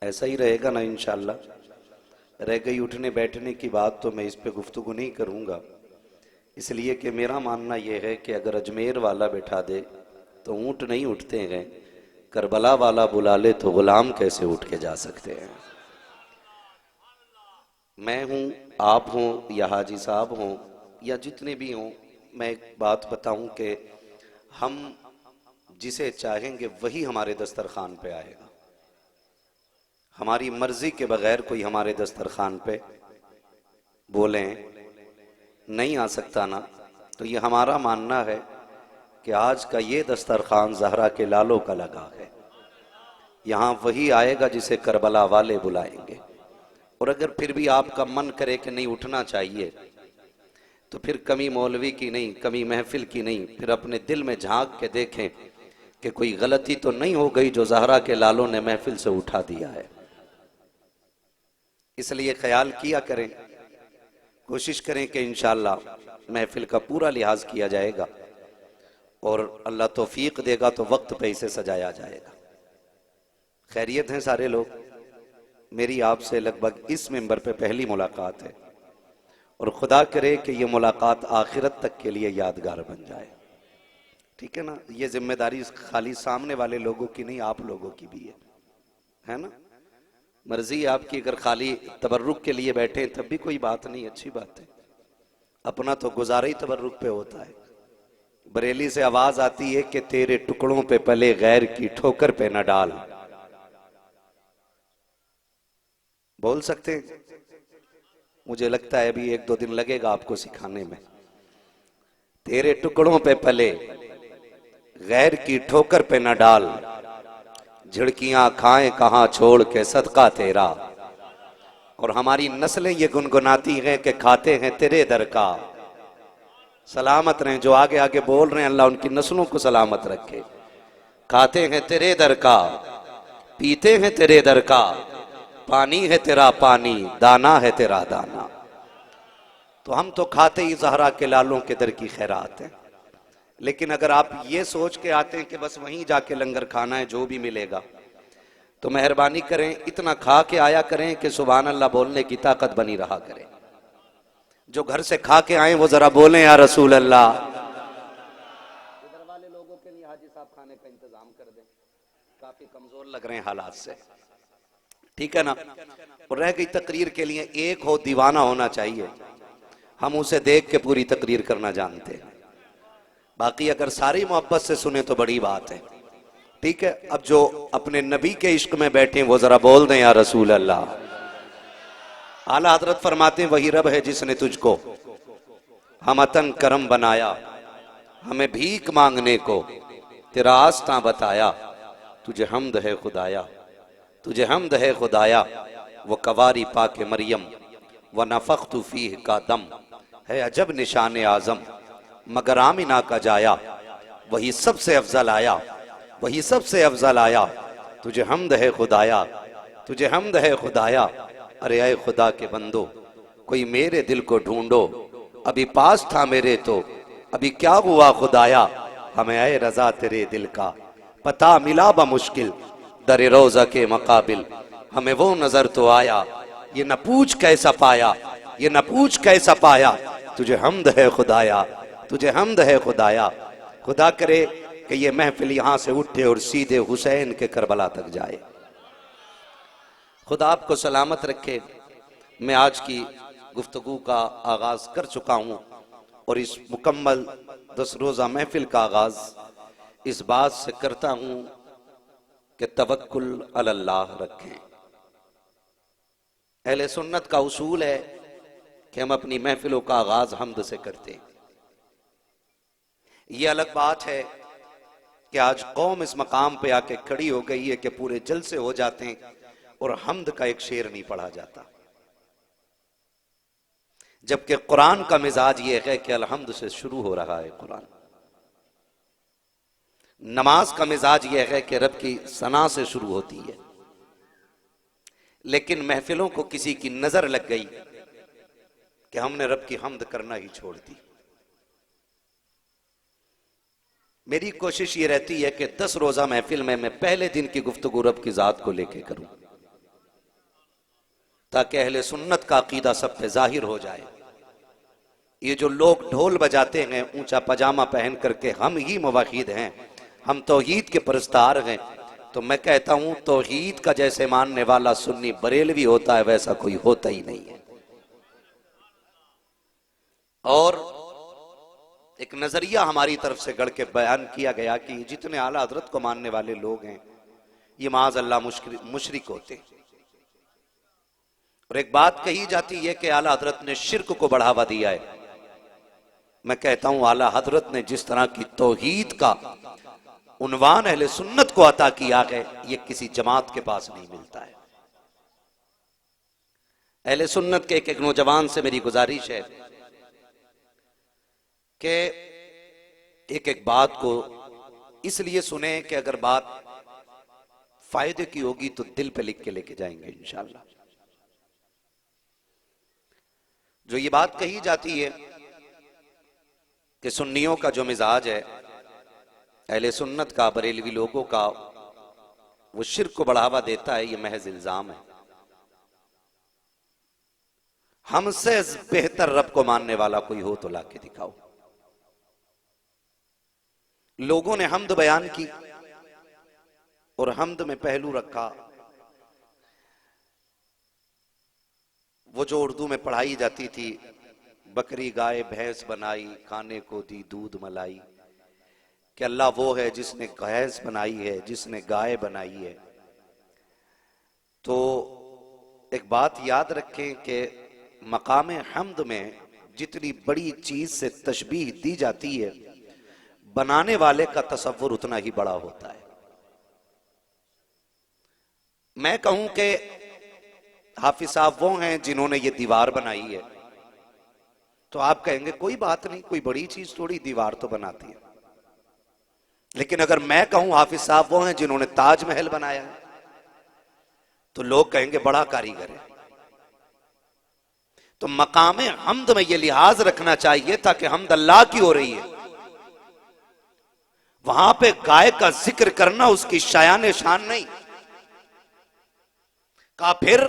ऐसा ही रहेगा ना इंशाल्लाह। रह गई उठने बैठने की बात तो मैं इस पे गुफ्तगू नहीं करूँगा, इसलिए कि मेरा मानना यह है कि अगर अजमेर वाला बैठा दे तो ऊँट नहीं उठते हैं, करबला वाला बुला ले तो गुलाम कैसे उठ के जा सकते हैं। मैं हूँ, आप हों या हाजी साहब हों या जितने भी हों, मैं एक बात बताऊं कि हम जिसे चाहेंगे वही हमारे दस्तरखान पे आएगा। हमारी मर्जी के बगैर कोई हमारे दस्तरखान पे बोलें नहीं आ सकता ना। तो ये हमारा मानना है कि आज का ये दस्तरखान ज़हरा के लालों का लगा है। यहाँ वही आएगा जिसे करबला वाले बुलाएंगे। और अगर फिर भी आपका मन करे कि नहीं उठना चाहिए, तो फिर कमी मौलवी की नहीं, कमी महफिल की नहीं, फिर अपने दिल में झांक के देखें कि कोई गलती तो नहीं हो गई जो ज़हरा के लालों ने महफिल से उठा दिया है। इसलिए ख्याल किया करें, कोशिश करें कि इंशाअल्लाह महफिल का पूरा लिहाज किया जाएगा और अल्लाह तौफीक देगा तो वक्त पे इसे सजाया जाएगा। खैरियत हैं सारे लोग? मेरी आपसे लगभग इस मिंबर पे पहली मुलाकात है और खुदा करे कि ये मुलाकात आखिरत तक के लिए यादगार बन जाए। ठीक है ना? ये जिम्मेदारी खाली सामने वाले लोगों की नहीं, आप लोगों की भी है ना? मर्जी है आपकी, अगर खाली तबर्रुक के लिए बैठे तब भी कोई बात नहीं, अच्छी बात है। अपना तो गुजारा ही तबर्रुक पे होता है। बरेली से आवाज आती है कि तेरे टुकड़ों पे पले गैर की ठोकर पे न डाल। बोल सकते हैं? मुझे लगता है अभी एक दो दिन लगेगा आपको सिखाने में। तेरे टुकड़ों पे पले गैर की ठोकर पे न डाल, झिड़कियां खाएं कहां छोड़ के सदका तेरा। और हमारी नस्लें ये गुनगुनाती हैं कि खाते हैं तेरे दर का। सलामत रहें जो आगे आगे बोल रहे हैं, अल्लाह उनकी नस्लों को सलामत रखे। खाते हैं तेरे दर का, पीते हैं तेरे दर का, पानी है तेरा पानी, दाना है तेरा दाना। तो हम तो खाते ही ज़हरा के लालों के दर की खैरात हैं। लेकिन अगर आप ये सोच के आते हैं कि बस वहीं जाके लंगर खाना है जो भी मिलेगा, तो मेहरबानी करें इतना खा के आया करें कि सुभान अल्लाह बोलने की ताकत बनी रहा करे। जो घर से खा के आए वो जरा बोलें या रसूल अल्लाह। इधर वाले लोगों के लिए हाजी साहब खाने का इंतजाम कर दें, काफी कमजोर लग रहे हैं हालात से। ठीक है ना? और रह गई तकरीर के लिए, एक हो दीवाना होना चाहिए, हम उसे देख के पूरी तकरीर करना जानते हैं। बाकी अगर सारी मोहब्बत से सुने तो बड़ी बात है। ठीक है? अब जो अपने नबी के इश्क में बैठे वो जरा बोल दें या रसूल अल्लाह। आला हजरत फरमाते हैं वही रब है जिसने तुझको हमतन करम बनाया, हमें भीख मांगने को तेरा आस्था बताया। तुझे हमद है खुदाया, तुझे हमद है खुदाया। वो कवारी पाके मरियम व नफख्तु फीह का दम, है अजब निशान आजम मगर आमिना का जाया। वही सबसे अफजल आया, वही सबसे अफजल आया। तुझे हमद है खुदाया, तुझे हमद है खुदाया। अरे आए खुदा के बंदो, कोई मेरे दिल को ढूंढो, अभी पास था मेरे तो अभी क्या हुआ खुदाया। हमें आए रजा तेरे दिल का पता मिला बमुश्किल, दर रोजा के मकाबिल हमें वो नजर तो आया। ये न पूछ कैसा पाया, ये न पूछ कैसा पाया। तुझे हमद है खुदाया, तुझे हमद है खुदाया। खुदा करे कि ये महफिल यहां से उठे और सीधे हुसैन के करबला तक जाए। खुदा आपको सलामत रखे। मैं आज की गुफ्तगू का आगाज कर चुका हूं और इस मुकम्मल 10 रोजा महफिल का आगाज इस बात से करता हूं कि तवक्कुल अलल्लाह रखें। अहले सुन्नत का उसूल है कि हम अपनी महफिलों का आगाज हमद से करते हैं। यह अलग बात है कि आज कौम इस मकाम पे आके खड़ी हो गई है कि पूरे जलसे हो जाते हैं और हमद का एक शेर नहीं पढ़ा जाता, जबकि कुरान का मिजाज यह है कि अलहम्द से शुरू हो रहा है कुरान। नमाज का मिजाज यह है कि रब की सना से शुरू होती है। लेकिन महफिलों को किसी की नजर लग गई कि हमने रब की हमद करना ही छोड़ दी। मेरी कोशिश ये रहती है कि 10 रोजा महफिल में मैं पहले दिन की गुफ्तगू रब की जात को लेके करूं। ताकि अहले सुन्नत का अकीदा सब पे जाहिर हो जाए। ये जो लोग ढोल बजाते हैं ऊंचा पजामा पहन करके हम ही मुवाहिद हैं, हम तौहीद के परस्तार हैं, तो मैं कहता हूं तौहीद का जैसे मानने वाला सुन्नी बरेलवी होता है वैसा कोई होता ही नहीं है। और एक नजरिया हमारी तरफ से गढ़ के बयान किया गया कि जितने आला हजरत को मानने वाले लोग हैं ये माज़ अल्लाह मुशरिक होते। और एक बात कही जाती है कि आला हजरत ने शिर्क को बढ़ावा दिया है। मैं कहता हूं आला हजरत ने जिस तरह की तौहीद का उन्वान अहले सुन्नत को अता किया है ये किसी जमात के पास नहीं मिलता है। अहले सुन्नत के एक नौजवान से मेरी गुजारिश है कि एक बात को इसलिए सुने कि अगर बात फायदे की होगी तो दिल पे लिख के लेके जाएंगे इंशाअल्लाह। जो ये बात कही जाती है कि सुन्नियों का जो मिजाज है अहले सुन्नत का बरेलवी लोगों का वो शिर्क को बढ़ावा देता है, ये महज इल्जाम है। हमसे बेहतर रब को मानने वाला कोई हो तो लाके दिखाओ। लोगों ने हम्द बयान की और हम्द में पहलू रखा वो जो उर्दू में पढ़ाई जाती थी, बकरी गाय भैंस बनाई खाने को दी दूध मलाई, कि अल्लाह वो है जिसने भैंस बनाई है, जिसने गाय बनाई है। तो एक बात याद रखें कि मकाम हम्द में जितनी बड़ी चीज से तशबीह दी जाती है बनाने वाले का तसव्वुर उतना ही बड़ा होता है। मैं कहूं कि हाफिज साहब वो हैं जिन्होंने ये दीवार बनाई है, तो आप कहेंगे कोई बात नहीं, कोई बड़ी चीज थोड़ी दीवार तो बनाती है। लेकिन अगर मैं कहूं हाफिज साहब वो हैं जिन्होंने ताजमहल बनाया है, तो लोग कहेंगे बड़ा कारीगर है। तो मकामे हम्द में यह लिहाज रखना चाहिए था कि हम्द अल्लाह की हो रही है, वहां पे गाय का जिक्र करना उसकी शायान शान नहीं। काफिर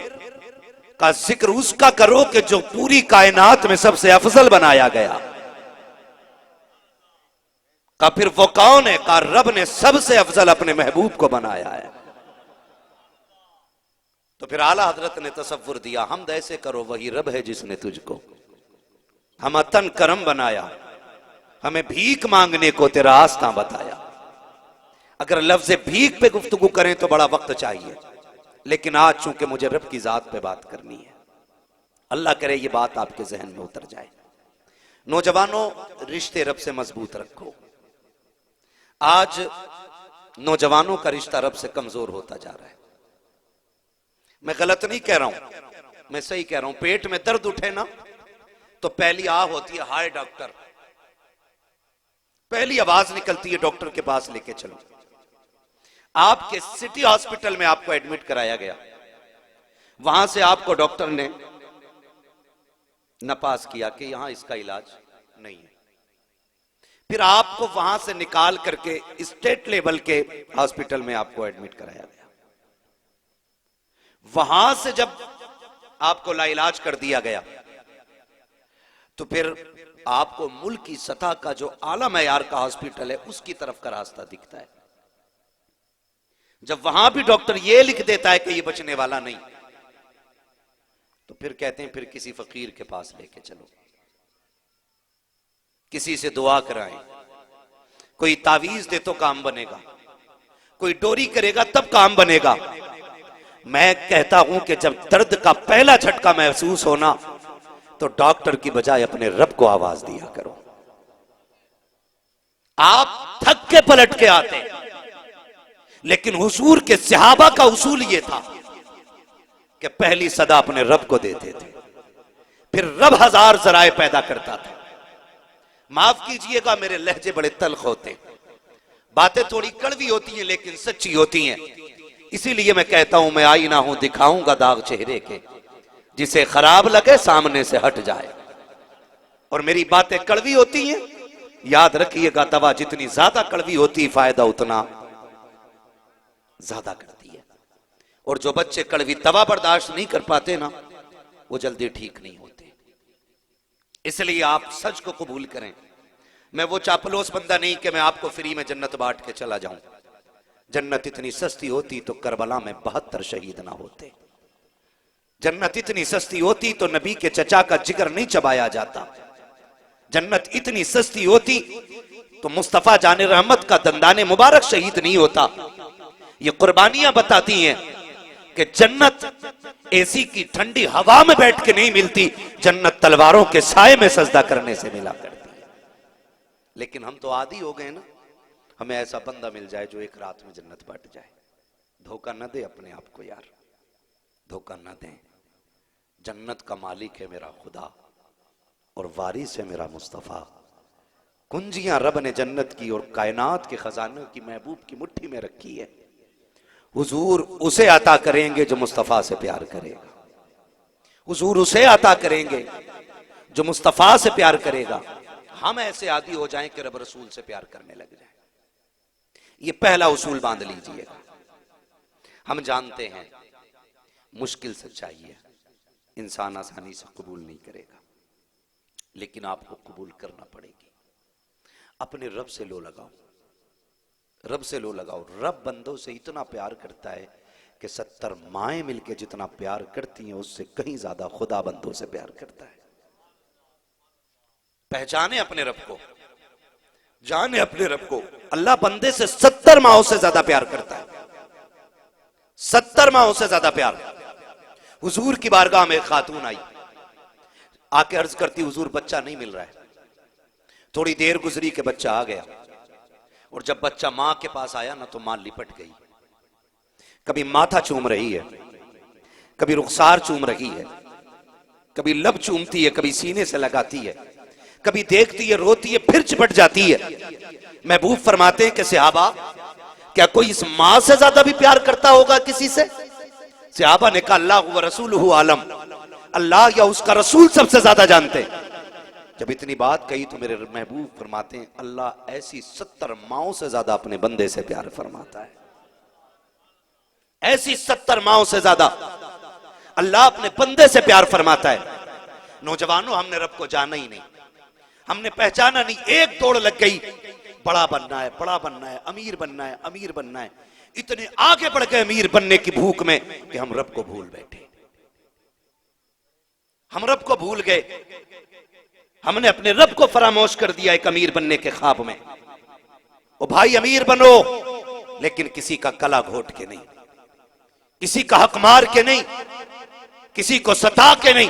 का जिक्र उसका करो कि जो पूरी कायनात में सबसे अफजल बनाया गया। का फिर वो कौन है? का रब ने सबसे अफजल अपने महबूब को बनाया है। तो फिर आला हजरत ने तसव्वुर दिया हमद ऐसे करो वही रब है जिसने तुझको हम तन करम बनाया, हमें भीख मांगने को तेरा आस्था बताया। अगर लफ्ज भीख पे गुफ्तगू करें तो बड़ा वक्त चाहिए, लेकिन आज चूंकि मुझे रब की जात पे बात करनी है, अल्लाह करे ये बात आपके जहन में उतर जाए। नौजवानों, रिश्ते रब से मजबूत रखो। आज नौजवानों का रिश्ता रब से कमजोर होता जा रहा है। मैं गलत नहीं कह रहा हूं, मैं सही कह रहा हूं। पेट में दर्द उठे ना तो पहली आह होती है हाय डॉक्टर, पहली आवाज निकलती है डॉक्टर के पास लेके चलो। आपके सिटी हॉस्पिटल में आपको एडमिट कराया गया, वहां से आपको डॉक्टर ने नपास किया कि यहां इसका इलाज नहीं है। फिर आपको वहां से निकाल करके स्टेट लेवल के हॉस्पिटल में आपको एडमिट कराया गया। वहां से जब आपको लाइलाज कर दिया गया तो फिर आपको मुल्क की सतह का जो आला मयार का हॉस्पिटल है उसकी तरफ का रास्ता दिखता है। जब वहां भी डॉक्टर ये लिख देता है कि ये बचने वाला नहीं, तो फिर कहते हैं फिर किसी फकीर के पास लेके चलो, किसी से दुआ कराएं, कोई तावीज दे तो काम बनेगा, कोई डोरी करेगा तब काम बनेगा। मैं कहता हूं कि जब दर्द का पहला झटका महसूस होना तो डॉक्टर की बजाय अपने रब को आवाज दिया करो। आप थक के पलट के आते, लेकिन हुजूर के सहाबा का उसूल यह था कि पहली सदा अपने रब को देते थे, फिर रब हजार जराए पैदा करता था। माफ कीजिएगा मेरे लहजे बड़े तल्ख होते, बातें थोड़ी कड़वी होती हैं लेकिन सच्ची होती हैं। इसीलिए मैं कहता हूं मैं आईना हूं दिखाऊंगा दाग चेहरे के, जिसे खराब लगे सामने से हट जाए। और मेरी बातें कड़वी होती हैं, याद रखिएगा दवा जितनी ज्यादा कड़वी होती फायदा उतना ज्यादा करती है। और जो बच्चे कड़वी दवा बर्दाश्त नहीं कर पाते ना, वो जल्दी ठीक नहीं होते। इसलिए आप सच को कबूल करें। मैं वो चापलूस बंदा नहीं कि मैं आपको फ्री में जन्नत बांट के चला जाऊं। जन्नत इतनी सस्ती होती तो करबला में 72 शहीद ना होते। जन्नत इतनी सस्ती होती तो नबी के चचा का जिगर नहीं चबाया जाता। जन्नत इतनी सस्ती होती तो मुस्तफा जाने रहमत का दंदाने मुबारक शहीद नहीं होता। ये कुर्बानियां बताती हैं कि जन्नत एसी की ठंडी हवा में बैठ के नहीं मिलती, जन्नत तलवारों के साए में सजदा करने से मिला करती है। लेकिन हम तो आदी हो गए ना, हमें ऐसा बंदा मिल जाए जो एक रात में जन्नत बांट जाए। धोखा न दे अपने आप को यार, धोखा न दे। जन्नत का मालिक है मेरा खुदा और वारिस है मेरा मुस्तफा। कुंजियां रब ने जन्नत की और कायनात के खजानों की महबूब की मुट्ठी में रखी है। हुजूर उसे अता करेंगे जो मुस्तफा से प्यार करेगा। हुजूर उसे अता करेंगे जो मुस्तफा से प्यार करेगा। हम ऐसे आदी हो जाएं कि रब रसूल से प्यार करने लग जाए। ये पहला उसूल बांध लीजिएगा। हम जानते हैं मुश्किल सच्चाई है, इंसान आसानी से कबूल नहीं करेगा, लेकिन आपको कबूल करना पड़ेगी। अपने रब से लो लगाओ, रब से लो लगाओ। रब बंदों से इतना प्यार करता है कि 70 माएं मिलके जितना प्यार करती हैं उससे कहीं ज्यादा खुदा बंदों से प्यार करता है। पहचाने अपने रब को, जाने अपने रब को। अल्लाह बंदे से 70 माओं से ज्यादा प्यार करता है, 70 माओं से ज्यादा प्यार। हुजूर की बारगाह में खातून आई, आके अर्ज करती हुजूर बच्चा नहीं मिल रहा है। थोड़ी देर गुजरी के बच्चा आ गया, और जब बच्चा मां के पास आया ना तो मां लिपट गई। कभी माथा चूम रही है, कभी रुखसार चूम रही है, कभी लब चूमती है, कभी सीने से लगाती है, कभी देखती है रोती है फिर चिपट जाती है। महबूब फरमाते हैं कि सहाबा क्या कोई इस मां से ज्यादा भी प्यार करता होगा किसी से? सहाबा ने कहा अल्लाह व रसूलुहु आलम, अल्लाह या उसका रसूल सबसे ज्यादा जानते हैं। जब इतनी बात कही तो मेरे महबूब फरमाते हैं अल्लाह ऐसी 70 माओं से ज्यादा अपने बंदे से प्यार फरमाता है। ऐसी 70 माओं से ज्यादा अल्लाह अपने बंदे से प्यार फरमाता है। नौजवानों, हमने रब को जाना ही नहीं, हमने पहचाना नहीं। एक दौड़ लग गई, बड़ा बनना है, बड़ा बनना है, अमीर बनना है, अमीर बनना है। इतने आगे बढ़ गए अमीर बनने की भूख में कि हम रब को भूल बैठे। हम रब को भूल गए, हमने अपने रब को फरामोश कर दिया एक अमीर बनने के ख्वाब में। ओ भाई अमीर बनो, लेकिन किसी का गला घोट के नहीं, किसी का हक मार के नहीं, किसी को सता के नहीं।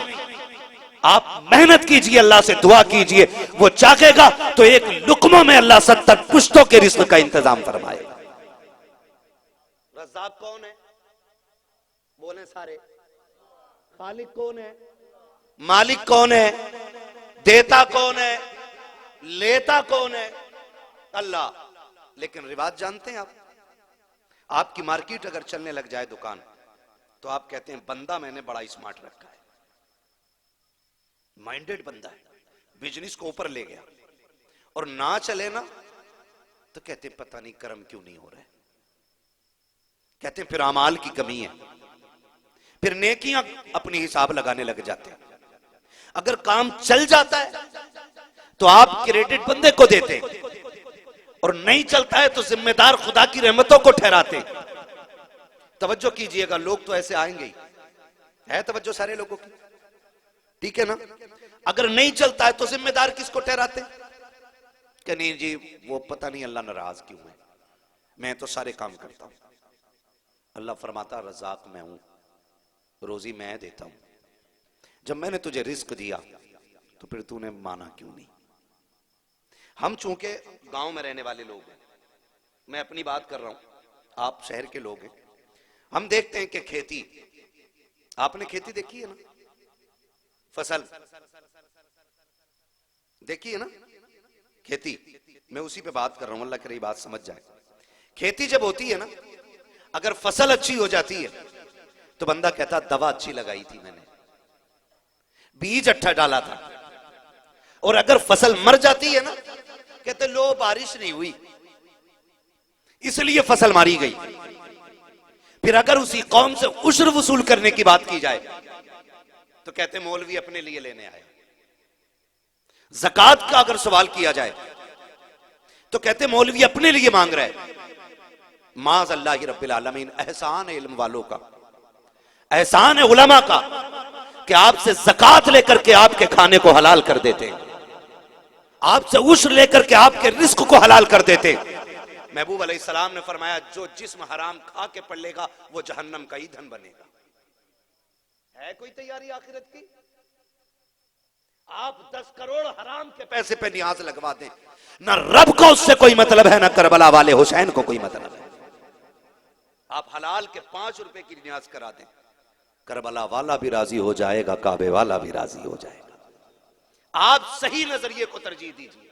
आप मेहनत कीजिए, अल्लाह से दुआ कीजिए, वो चाहेगा तो एक लुकमों में अल्लाह 70 पुश्तों के रिज़्क़ का इंतजाम फरमाएगा। रज़्ज़ाक़ कौन है? बोले सारे। खालिक कौन है? मालिक कौन है? देता कौन है? लेता कौन है? अल्लाह। लेकिन रिवाज जानते हैं आप? आपकी मार्केट अगर चलने लग जाए दुकान, तो आप कहते हैं बंदा मैंने बड़ा स्मार्ट रखा है, माइंडेड बंदा है, बिजनेस को ऊपर ले गया। और ना चले ना तो कहते पता नहीं कर्म क्यों नहीं हो रहा है। कहते फिर अमाल की कमी है, फिर नेकियां अपनी हिसाब लगाने लग जाते हैं। अगर काम चल जाता है तो आप क्रेडिट बंदे को देते हैं, और नहीं चलता है तो जिम्मेदार खुदा की रहमतों को ठहराते हैं। तवज्जो कीजिएगा, लोग तो ऐसे आएंगे ही, है तवज्जो सारे लोगों की, ठीक है ना? अगर नहीं चलता है तो जिम्मेदार किसको ठहराते? कि नहीं जी वो पता नहीं अल्लाह नाराज क्यों है, मैं तो सारे काम करता हूं। अल्लाह फरमाता रज़्ज़ाक़ मैं हूं, रोजी मैं देता हूं। जब मैंने तुझे रिस्क दिया तो फिर तूने माना क्यों नहीं? हम चूंकि गांव में रहने वाले लोग हैं, मैं अपनी बात कर रहा हूं, आप शहर के लोग हैं। हम देखते हैं कि खेती, आपने खेती देखी है ना, फसल देखी है ना, खेती, मैं उसी पे बात कर रहा हूं, अल्लाह करे बात समझ जाए। खेती जब होती है ना, अगर फसल अच्छी हो जाती है तो बंदा कहता दवा अच्छी लगाई थी मैंने, बीज अच्छा डाला था। और अगर फसल मर जाती है ना, कहते लो बारिश नहीं हुई इसलिए फसल मारी गई। फिर अगर उसी कौम से उश्र वसूल करने की बात की जाए तो कहते मौलवी अपने लिए लेने आए। ज़कात का अगर सवाल किया जाए तो कहते मौलवी अपने लिए मांग रहा है। माज़ अल्लाह रब्बिल आलमीन, एहसान है इल्म वालों का, एहसान है उलमा का कि आपसे ज़कात लेकर के आपके खाने को हलाल कर देते, आपसे उश्र लेकर के आपके रिस्क को हलाल कर देते। महबूब अलैहिस्सलाम ने फरमाया जो जिस्म हराम खा के पलेगा वो जहन्नम का ईंधन बनेगा। है कोई तैयारी आखिरत की? आप 10 करोड़ हराम के पैसे पे नियाज लगवा दें, ना रब को उससे कोई मतलब है, ना करबला वाले हुसैन को कोई मतलब है। आप हलाल के 5 रुपए की नियाज करा दें, करबला वाला भी राजी हो जाएगा, काबे वाला भी राजी हो जाएगा। आप सही नजरिए को तरजीह दीजिए,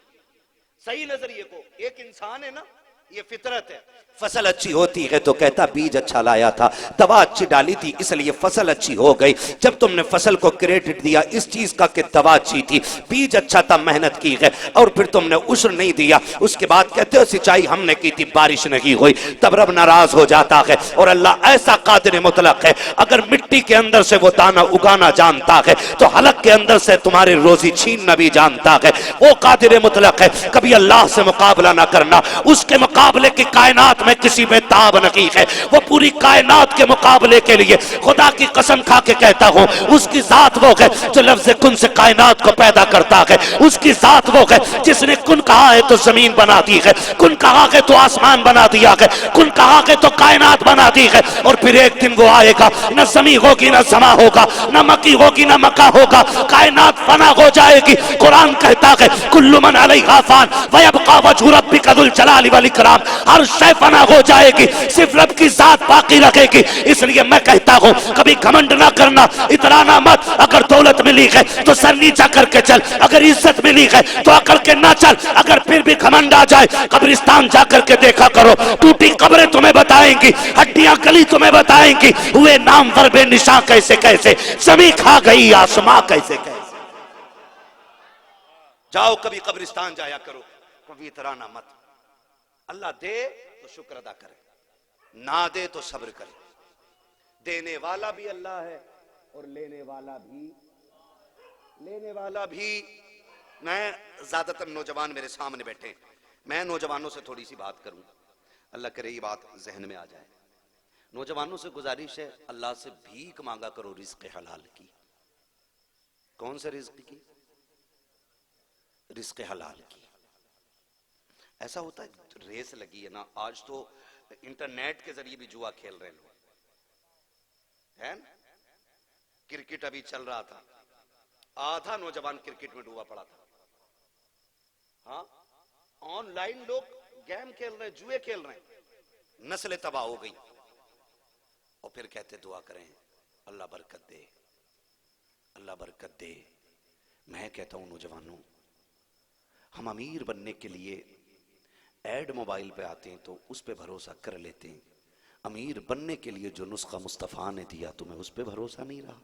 सही नजरिए को। एक इंसान है ना, ये फितरत है, फसल अच्छी होती है तो कहता बीज अच्छा लाया था, दवा अच्छी डाली थी इसलिए फसल अच्छी हो गई। जब तुमने फसल को क्रेडिट दिया इस चीज का कि दवा अच्छी थी, बीज अच्छा था, मेहनत की है, और फिर तुमने उश्र नहीं दिया, उसके बाद कहते हो सिंचाई हमने की थी, बारिश नहीं हुई, तब रब नाराज हो जाता है। और अल्लाह ऐसा कादिर मुतलक है, अगर मिट्टी के अंदर से वो दाना उगाना जानता है तो हलक के अंदर से तुम्हारी रोजी छीनना भी जानता है। वो कादिर मुतलक है, कभी अल्लाह से मुकाबला ना करना, उसके मुकाबले की कायनात में किसी में ताब नहीं है। वो पूरी कायनात के मुकाबले के लिए खुदा की कसम खा के कहता हूं, उसकी जात वो है जो लफ्ज़ कुन से कायनात को पैदा करता है, उसकी जात वो है जिसने कुन कहा है तो जमीन बना दी है, कुन कहा है तो आसमान बना दिया है, कुन कहा है तो कायनात बना दी है। और फिर एक दिन वो आएगा, न जमी होगी न समा होगा, न मकी होगी न मका होगा, कायनात फना हो जाएगी। कुरान कहता है कुल्लु मन अलैहा फान व यबका वजहु रब्बिका जुल जलाली वल इकराम, हर शय फना हो जाएगी, सिर्फ रब की जात बाकी रखेगी। इसलिए मैं कहता हूं कभी घमंड ना करना, इतराना मत। अगर दौलत मिली है तो सर नीचा करके चल, अगर इज्जत मिली है तो अकड़ के ना चल। अगर फिर भी घमंड आ जाए, कब्रिस्तान जाकर के देखा करो, टूटी कब्रें तुम्हें बताएंगी, हड्डियां गली तुम्हें बताएंगी, हुए नाम पर बेनिशां कैसे कैसे, जमी खा गई आसमां कैसे कैसे। जाओ कभी कब्रिस्तान जाया करो, कभी इतराना मत। अल्लाह दे तो शुक्र अदा करे, ना दे तो सब्र करे। देने वाला भी अल्लाह है और लेने वाला भी। मैं ज्यादातर नौजवान मेरे सामने बैठे, मैं नौजवानों से थोड़ी सी बात करूं, अल्लाह करे ये बात जहन में आ जाए। नौजवानों से गुजारिश है, अल्लाह से भीख मांगा करो रिज़्क़ हलाल की। कौन से रिज़्क़ की? रिज़्क़ हलाल की। ऐसा होता है, रेस लगी है ना, आज तो इंटरनेट के जरिए भी जुआ खेल रहे लोग, है ना। क्रिकेट अभी चल रहा था, आधा नौजवान क्रिकेट में डूबा पड़ा था। हाँ, ऑनलाइन लोग गेम खेल रहे, जुए खेल रहे, नस्लें तबाह हो गई। और फिर कहते दुआ करें अल्लाह बरकत दे, अल्लाह बरकत दे। मैं कहता हूं नौजवानों, हम अमीर बनने के लिए ऐड मोबाइल पे आते हैं तो उस पे भरोसा कर लेते हैं। अमीर बनने के लिए जो नुस्खा मुस्तफा ने दिया तुम्हें उस पे भरोसा नहीं रहा।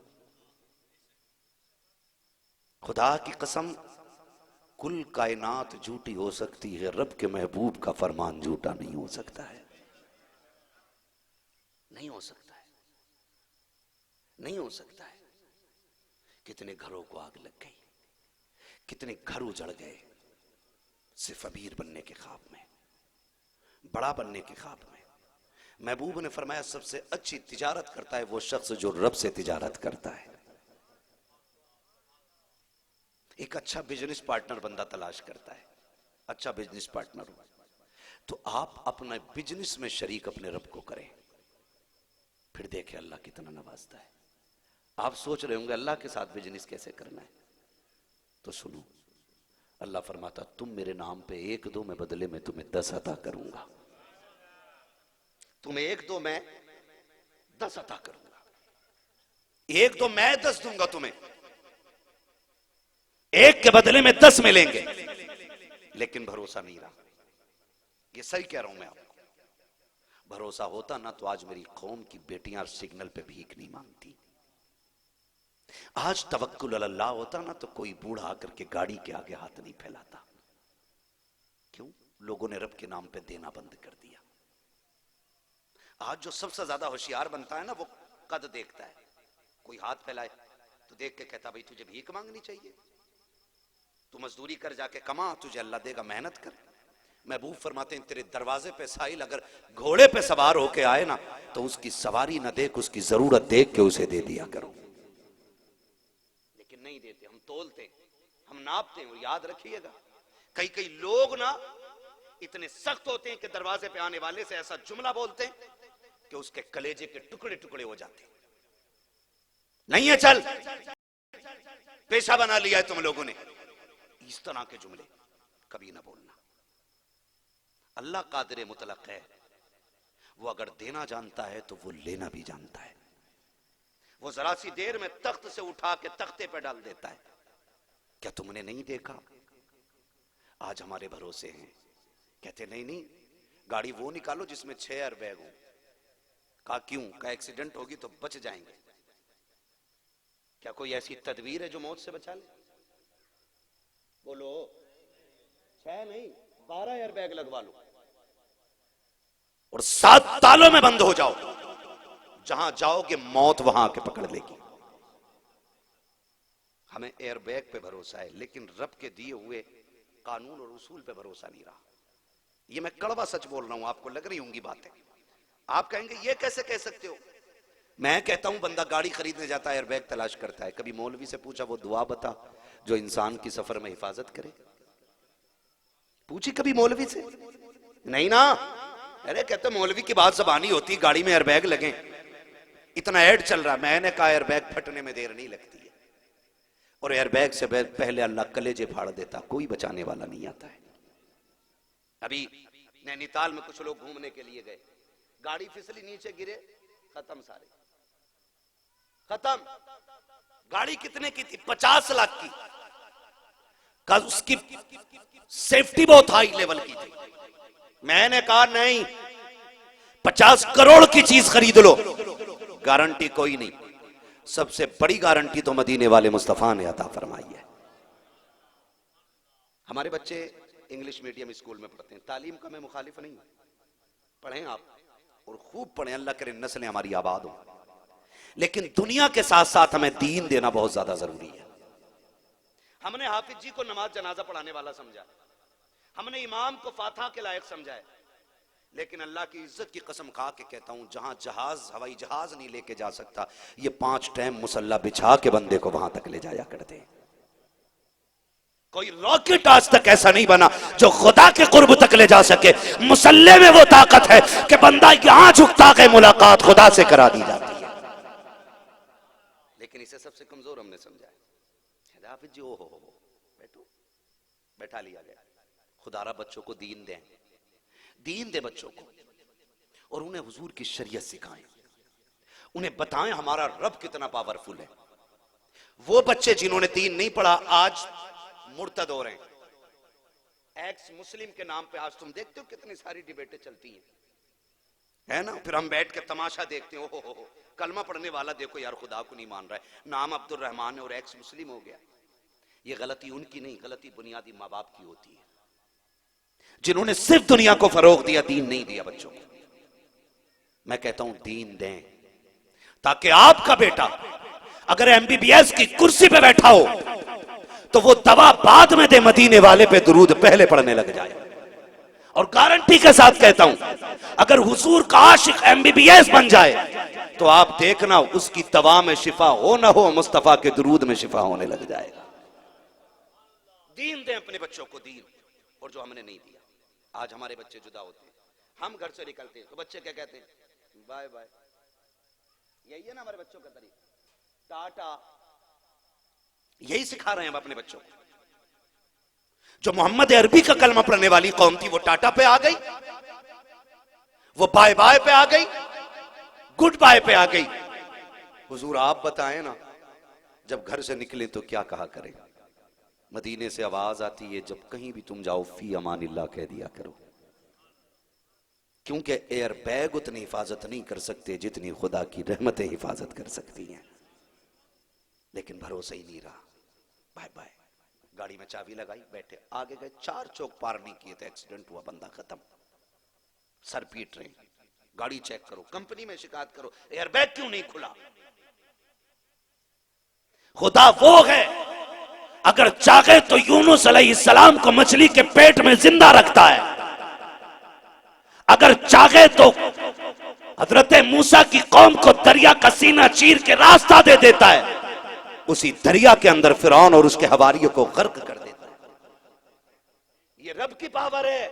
खुदा की कसम, कुल कायनात झूठी हो सकती है, रब के महबूब का फरमान झूठा नहीं हो सकता है। नहीं हो सकता है, नहीं हो सकता है। कितने घरों को आग लग गई, कितने घर उजड़ गए सिर्फ अमीर बनने के ख्वाब में, बड़ा बनने के ख्वाब में। महबूब ने फरमाया सबसे अच्छी तिजारत करता है वो शख्स जो रब से तिजारत करता है। एक अच्छा बिजनेस पार्टनर बंदा तलाश करता है, अच्छा बिजनेस पार्टनर हो तो आप अपना बिजनेस में शरीक अपने रब को करें, फिर देखें अल्लाह कितना नवाजता है। आप सोच रहे होंगे अल्लाह के साथ बिजनेस कैसे करना है, तो सुनो, अल्लाह फरमाता तुम मेरे नाम पे 1 दो, मैं बदले में तुम्हें 10 अता करूंगा। तुम्हें 1 दो, मैं 10 अता करूंगा। 1 दो मैं 10 दूंगा तुम्हें, 1 के बदले में 10 मिलेंगे। लेकिन भरोसा नहीं रहा। ये सही कह रहा हूं मैं आपको। भरोसा होता ना तो आज मेरी कौम की बेटियां सिग्नल पे भीख नहीं मांगती। आज तवक्कुल अल्लाह होता ना तो कोई बूढ़ा आकर के गाड़ी के आगे हाथ नहीं फैलाता। क्यों? लोगों ने रब के नाम पे देना बंद कर दिया। आज जो सबसे ज्यादा होशियार बनता है ना वो कद देखता है, कोई हाथ फैलाए तो देख के कहता भाई तुझे भीख मांगनी चाहिए, तू मजदूरी कर जाके कमा, तुझे अल्लाह देगा, मेहनत कर। महबूब फरमाते हैं तेरे दरवाजे पे साहिल अगर घोड़े पे सवार होके आए ना तो उसकी सवारी ना देख, उसकी जरूरत देख के उसे दे दिया करो। लेकिन नहीं देते, हम तोलते, हम नापते हैं। और याद रखिएगा कई कई लोग ना इतने सख्त होते हैं कि दरवाजे पे आने वाले से ऐसा जुमला बोलते हैं कि उसके कलेजे के टुकड़े टुकड़े हो जाते हैं। नहीं है चल, पेशा बना लिया है तुम लोगों ने, इस तरह के जुमले कभी ना बोलना। अल्लाह कादिर मुतलक है, वो अगर देना जानता है तो वो लेना भी जानता है। वो जरा सी देर में तख्त से उठा के तख्ते पे डाल देता है। क्या तुमने नहीं देखा, आज हमारे भरोसे हैं। कहते नहीं नहीं, गाड़ी वो निकालो जिसमें 6 एयरबैग हो। कहा क्यों? का एक्सीडेंट होगी तो बच जाएंगे। क्या कोई ऐसी तदबीर है जो मौत से बचा ले? बोलो, 6 नहीं 12 एयरबैग लगवा लो और 7 तालों में बंद हो जाओ, जहां जाओगे मौत वहां आके पकड़ लेगी। हमें एयरबैग पे भरोसा है, लेकिन रब के दिए हुए कानून और उसूल पे भरोसा नहीं रहा। ये मैं कड़वा सच बोल रहा हूं, आपको लग रही होंगी बातें। आप कहेंगे ये कैसे कह सकते हो? मैं कहता हूं बंदा गाड़ी खरीदने जाता है, एयरबैग तलाश करता है, कभी मौलवी से पूछा वो दुआ बता जो इंसान की सफर में हिफाजत करे? पूछी कभी मौलवी से? नहीं ना। अरे कहते मौलवी की बात ज़बानी होती, गाड़ी में एयरबैग लगे, इतना ऐड चल रहा। मैंने कहा एयरबैग फटने में देर नहीं लगती है, और एयरबैग से पहले अल्लाह कलेजे फाड़ देता, कोई बचाने वाला नहीं आता है। अभी नैनीताल में कुछ लोग घूमने के लिए गए, गाड़ी फिसली, नीचे गिरे, खत्म, सारे खत्म। गाड़ी कितने की थी? 50 लाख की। उसकी सेफ्टी बहुत हाई लेवल की थी। मैंने कहा नहीं, 50 करोड़ की चीज खरीद लो, गारंटी कोई नहीं। सबसे बड़ी गारंटी तो मदीने वाले मुस्तफा ने अता फरमाई है। हमारे बच्चे इंग्लिश मीडियम स्कूल में पढ़ते हैं, तालीम का मैं मुखालिफ नहीं हूं, पढ़ें आप और खूब पढ़ें, अल्लाह करे नस्लें हमारी आबाद हो। लेकिन दुनिया के साथ साथ हमें दीन देना बहुत ज्यादा जरूरी है। हमने हाफिज जी को नमाज जनाजा पढ़ाने वाला समझा, हमने इमाम को फातिहा के लायक समझा है, लेकिन अल्लाह की इज्जत की कसम खा के कहता हूं, जहां जहाज, हवाई जहाज नहीं लेके जा सकता, ये 5 टाइम मुसल्ला बिछा के बंदे को वहां तक ले जाया करते हैं। कोई रॉकेट आज तक ऐसा नहीं बना जो खुदा के कुर्ब तक ले जा सके। मुसल्ले में वो ताकत है कि बंदा यहां झुकता के मुलाकात खुदा से करा दी जाती है। लेकिन इसे सबसे कमजोर हमने समझा है। हाफिज जी, ओ हो बैठो, बैठा लिया गया। खुदारा बच्चों को दीन दें, दीन दे बच्चों को, और उन्हें हुजूर की शरीयत सिखाएं, उन्हें बताएं हमारा रब कितना पावरफुल है। वो बच्चे जिन्होंने दीन नहीं पढ़ा आज मुर्तद हो रहे हैं। एक्स मुस्लिम के नाम पे आज तुम देखते हो कितनी सारी डिबेटें चलती हैं, है ना? फिर हम बैठ के तमाशा देखते हो, हो कलमा पढ़ने वाला देखो यार खुदा को नहीं मान रहा है, नाम अब्दुल रहमान है और एक्स मुस्लिम हो गया। ये गलती उनकी नहीं, गलती बुनियादी माँ बाप की होती है, जिन्होंने सिर्फ दुनिया को फरोग दिया, दीन नहीं दिया बच्चों को। मैं कहता हूं दीन दें, ताकि आपका बेटा अगर एमबीबीएस की कुर्सी पे बैठा हो तो वो दवा बाद में दे, मदीने वाले पे दुरूद पहले पढ़ने लग जाए। और गारंटी के साथ कहता हूं, अगर हुजूर का आशिक एमबीबीएस बन जाए तो आप देखना उसकी दवा में शिफा हो ना हो, मुस्तफा के दुरूद में शिफा होने लग जाएगा। दीन दें अपने बच्चों को, दीन, और जो हमने नहीं दिया। आज हमारे बच्चे जुदा होते हैं, हम घर से निकलते हैं तो बच्चे क्या कहते हैं? Bye bye. यही है ना हमारे बच्चों का तरीका, टाटा। यही सिखा रहे हैं हम अपने बच्चों को। जो मोहम्मद अरबी का कलमा पढ़ने वाली कौम थी, वो टाटा पे आ गई, वो बाय बाय पे आ गई, गुड बाय पे आ गई। हुजूर आप बताएं ना, जब घर से निकले तो क्या कहा करें? मदीने से आवाज आती है, जब कहीं भी तुम जाओ फी अमानिल्लाह कह दिया करो, क्योंकि एयर बैग उतनी हिफाजत नहीं कर सकते जितनी खुदा की रहमतें हिफाजत कर सकती हैं। लेकिन भरोसा ही नहीं रहा, बाय बाय। गाड़ी में चाबी लगाई, बैठे, आगे गए, 4 चौक पार नहीं किए थे, एक्सीडेंट हुआ, बंदा खत्म। सर पीट रहे, गाड़ी चेक करो, कंपनी में शिकायत करो, एयरबैग क्यों नहीं खुला? खुदा वो है अगर चाहे तो यूनुस अलैहिस्सलाम को मछली के पेट में जिंदा रखता है, अगर चाहे तो हजरत मूसा की कौम को दरिया का सीना चीर के रास्ता दे देता है, उसी दरिया के अंदर फिरौन और उसके हवारियों को गर्क कर देता है। ये रब की पावर है,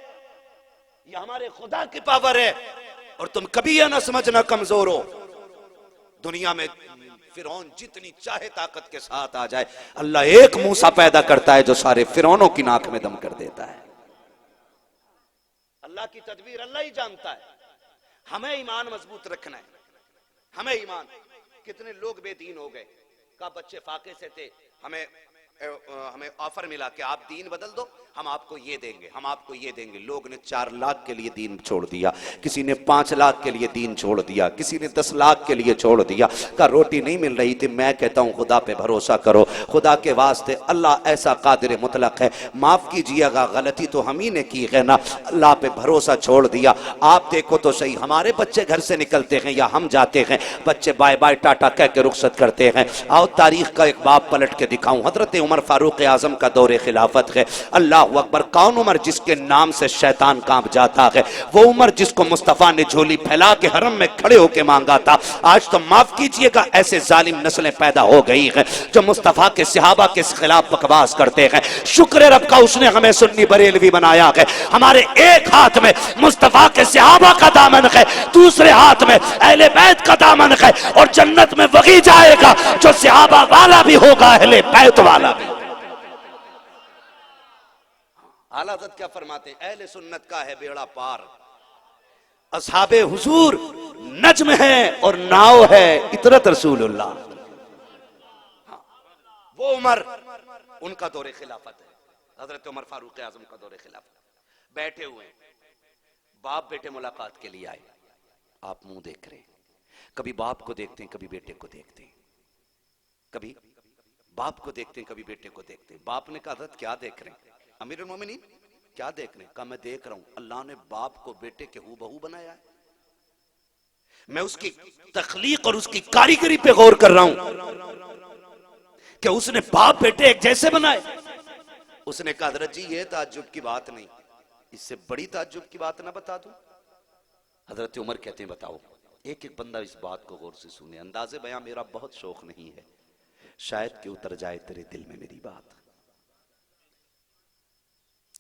ये हमारे खुदा की पावर है। और तुम कभी यह ना समझना कमजोर हो। दुनिया में फिरौन जितनी चाहे ताकत के साथ आ जाए, अल्लाह एक मूसा पैदा करता है जो सारे फिरौनों की नाक में दम कर देता है। अल्लाह की तदबीर अल्लाह ही जानता है। हमें ईमान मजबूत रखना है, हमें ईमान। कितने लोग बेदीन हो गए, का बच्चे फाके से थे, हमें ऑफर मिला कि आप दीन बदल दो, हम आपको ये देंगे, हम आपको ये देंगे। लोग ने 4 लाख के लिए दीन छोड़ दिया, किसी ने 5 लाख के लिए दीन छोड़ दिया, किसी ने 10 लाख के लिए छोड़ दिया। का रोटी नहीं मिल रही थी। मैं कहता हूं खुदा पे भरोसा करो, खुदा के वास्ते। अल्लाह ऐसा कादिर मुतलक है, माफ कीजिएगा गलती तो हम ही ने की है ना। अल्लाह पे भरोसा छोड़ दिया। आप देखो तो सही, हमारे बच्चे घर से निकलते हैं या हम जाते हैं, बच्चे बाय बाय टाटा कह के रुखसत करते हैं। आओ तारीख का एक बाब पलट के दिखाऊं। हजरत उमर फारूक आजम का दौरे खिलाफत है। अल्लाह अकबर। कौन उमर जिसके नाम से शैतान कांप जाता है, वो उमर जिसको मुस्तफा ने झोली फैला के हरम में खड़े होके मांगा था। आज तो माफ कीजिएगा ऐसे जालिम नस्लें पैदा हो गई हैं जो मुस्तफा के सहाबा के खिलाफ बकवास करते हैं। शुक्र रब का उसने हमें सुन्नी बरेलवी बनाया है। हमारे एक हाथ में मुस्तफा के सहाबा का दामन है, दूसरे हाथ में अहले बैत का दामन है। और जन्नत में वही जाएगा जो सहाबा वाला भी होगा, अहले बैत वाला भी। आला हज़रत क्या फरमाते हैं, अहले सुन्नत का है बेड़ा पार, असहाबे हुजूर नज्म है और नाव है इतरत रसूलुल्लाह। वो उमर, उनका दौरे खिलाफत है, हजरत उमर फारूक आजम का दौरे खिलाफत। बैठे हुए बाप बेटे मुलाकात के लिए आए। आप मुंह देख रहे हैं, कभी बाप को देखते हैं, कभी बेटे को देखते हैं, कभी बाप को देखते हैं, कभी बेटे को देखते हैं। बाप ने कहा हज़रत क्या देख रहे हैं? अमीरुल मोमिनीन क्या देख रहे हैं? कहा मैं देख रहा हूं अल्लाह ने बाप को बेटे के हूबहू बनाया है। मैं उसकी तख्लीक और उसकी कारीगरी पे गौर कर रहा हूं कि उसने बाप बेटे एक जैसे बनाए। उसने कहा हज़रत जी ये ताज्जुब की बात नहीं, इससे बड़ी ताज्जुब की बात ना बता दूं? हजरत उमर कहते हैं बताओ। एक एक बंदा इस बात को गौर से सुने। अंदाजे बयां मेरा बहुत शौक नहीं है, शायद कि उतर जाए तेरे दिल में मेरी बात।